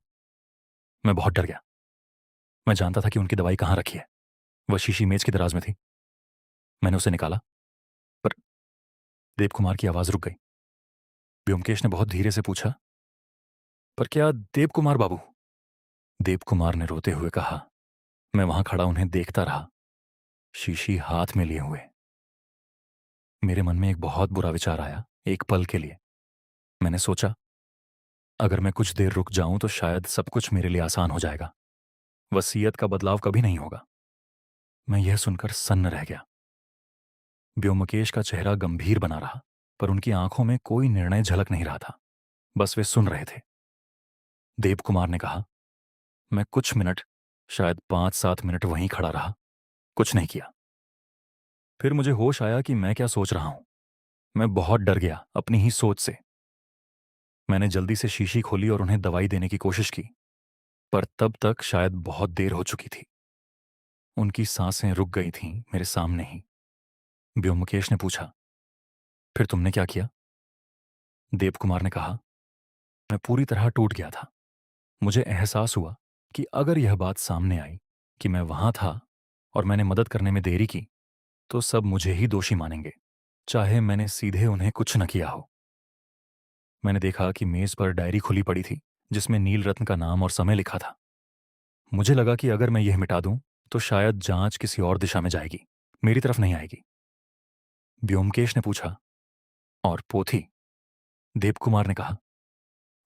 मैं बहुत डर गया। मैं जानता था कि उनकी दवाई कहाँ रखी है। वह शीशी मेज की दराज में थी। मैंने उसे निकाला, पर देव कुमार की आवाज रुक गई। व्योमकेश ने बहुत धीरे से पूछा, पर क्या देव कुमार बाबू? देव कुमार ने रोते हुए कहा। मैं वहां खड़ा उन्हें देखता रहा, शीशी हाथ में लिए हुए। मेरे मन में एक बहुत बुरा विचार आया, एक पल के लिए। मैंने सोचा, अगर मैं कुछ देर रुक जाऊं तो शायद सब कुछ मेरे लिए आसान हो जाएगा। वसीयत का बदलाव कभी नहीं होगा। मैं यह सुनकर सन्न रह गया। व्योमकेश का चेहरा गंभीर बना रहा, पर उनकी आंखों में कोई निर्णय झलक नहीं रहा था। बस वे सुन रहे थे। देव कुमार ने कहा, मैं कुछ मिनट, शायद 5-7 मिनट वहीं खड़ा रहा, कुछ नहीं किया। फिर मुझे होश आया कि मैं क्या सोच रहा हूं। मैं बहुत डर गया अपनी ही सोच से। मैंने जल्दी से शीशी खोली और उन्हें दवाई देने की कोशिश की, पर तब तक शायद बहुत देर हो चुकी थी। उनकी सांसें रुक गई थीं मेरे सामने ही। व्योमकेश ने पूछा, फिर तुमने क्या किया? देव कुमार ने कहा, मैं पूरी तरह टूट गया था। मुझे एहसास हुआ कि अगर यह बात सामने आई कि मैं वहां था और मैंने मदद करने में देरी की, तो सब मुझे ही दोषी मानेंगे, चाहे मैंने सीधे उन्हें कुछ न किया हो। मैंने देखा कि मेज पर डायरी खुली पड़ी थी, जिसमें नील रत्न का नाम और समय लिखा था। मुझे लगा कि अगर मैं यह मिटा दूं तो शायद जांच किसी और दिशा में जाएगी, मेरी तरफ नहीं आएगी। व्योमकेश ने पूछा, और पोथी? देव कुमार ने कहा,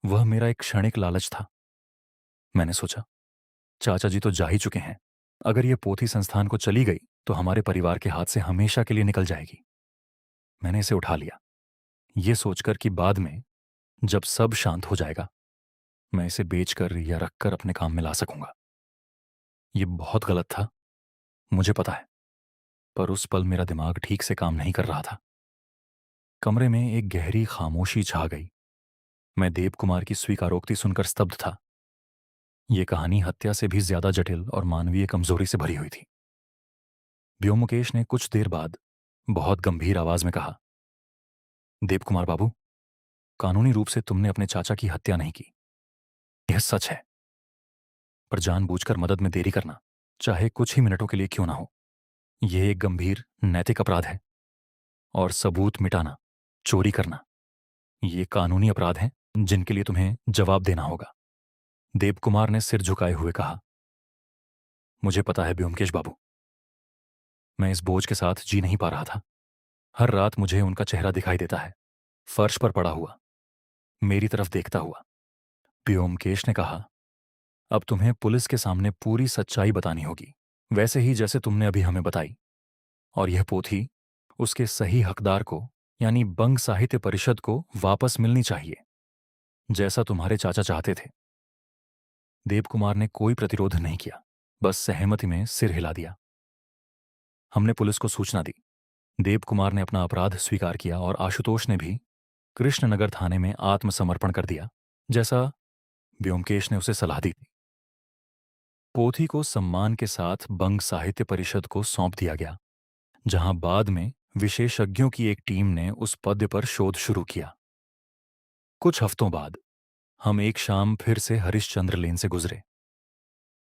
वह मेरा एक क्षणिक लालच था। मैंने सोचा, चाचा जी तो जा ही चुके हैं। अगर यह पोथी संस्थान को चली गई तो हमारे परिवार के हाथ से हमेशा के लिए निकल जाएगी। मैंने इसे उठा लिया, यह सोचकर कि बाद में, जब सब शांत हो जाएगा, मैं इसे बेचकर या रखकर अपने काम में ला सकूंगा। यह बहुत गलत था, मुझे पता है, पर उस पल मेरा दिमाग ठीक से काम नहीं कर रहा था। कमरे में एक गहरी खामोशी छा गई। मैं देव कुमार की स्वीकारोक्ति सुनकर स्तब्ध था। यह कहानी हत्या से भी ज्यादा जटिल और मानवीय कमजोरी से भरी हुई थी। व्योमकेश ने कुछ देर बाद बहुत गंभीर आवाज में कहा, देव कुमार बाबू, कानूनी रूप से तुमने अपने चाचा की हत्या नहीं की, यह सच है। पर जानबूझकर मदद में देरी करना, चाहे कुछ ही मिनटों के लिए क्यों ना हो, यह एक गंभीर नैतिक अपराध है। और सबूत मिटाना, चोरी करना, ये कानूनी अपराध हैं जिनके लिए तुम्हें जवाब देना होगा। देव कुमार ने सिर झुकाए हुए कहा, मुझे पता है व्योमकेश बाबू, मैं इस बोझ के साथ जी नहीं पा रहा था। हर रात मुझे उनका चेहरा दिखाई देता है, फर्श पर पड़ा हुआ, मेरी तरफ देखता हुआ। व्योमकेश ने कहा, अब तुम्हें पुलिस के सामने पूरी सच्चाई बतानी होगी, वैसे ही जैसे तुमने अभी हमें बताई। और यह पोथी उसके सही हकदार को, यानी बंग साहित्य परिषद को वापस मिलनी चाहिए, जैसा तुम्हारे चाचा चाहते थे। देव कुमार ने कोई प्रतिरोध नहीं किया, बस सहमति में सिर हिला दिया। हमने पुलिस को सूचना दी। देव कुमार ने अपना अपराध स्वीकार किया और आशुतोष ने भी कृष्णनगर थाने में आत्मसमर्पण कर दिया, जैसा व्योमकेश ने उसे सलाह दी थी। पोथी को सम्मान के साथ बंग साहित्य परिषद को सौंप दिया गया, जहां बाद में विशेषज्ञों की एक टीम ने उस पद्य पर शोध शुरू किया। कुछ हफ्तों बाद हम एक शाम फिर से हरिश्चंद्र लेन से गुजरे।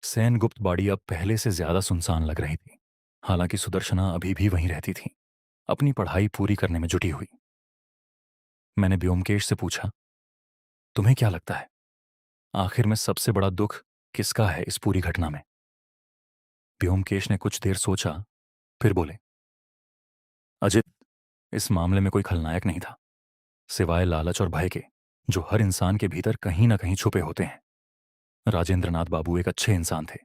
सेनगुप्त बाड़ी अब पहले से ज्यादा सुनसान लग रही थी। हालांकि सुदर्शना अभी भी वहीं रहती थी, अपनी पढ़ाई पूरी करने में जुटी हुई। मैंने व्योमकेश से पूछा, तुम्हें क्या लगता है, आखिर में सबसे बड़ा दुख किसका है इस पूरी घटना में? व्योमकेश ने कुछ देर सोचा, फिर बोले, अजित, इस मामले में कोई खलनायक नहीं था, सिवाय लालच और भय के, जो हर इंसान के भीतर कहीं ना कहीं छुपे होते हैं। राजेंद्रनाथ बाबू एक अच्छे इंसान थे,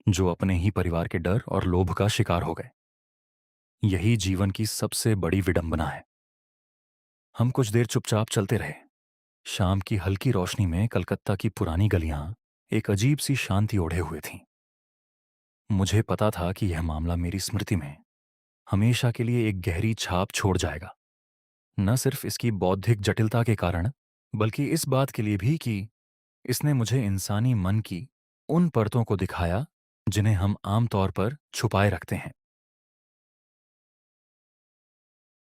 जो अपने ही परिवार के डर और लोभ का शिकार हो गए। यही जीवन की सबसे बड़ी विडंबना है। हम कुछ देर चुपचाप चलते रहे। शाम की हल्की रोशनी में कलकत्ता की पुरानी गलियां एक अजीब सी शांति ओढ़े हुए थीं। मुझे पता था कि यह मामला मेरी स्मृति में हमेशा के लिए एक गहरी छाप छोड़ जाएगा, न सिर्फ इसकी बौद्धिक जटिलता के कारण, बल्कि इस बात के लिए भी कि इसने मुझे इंसानी मन की उन परतों को दिखाया जिन्हें हम आम तौर पर छुपाए रखते हैं।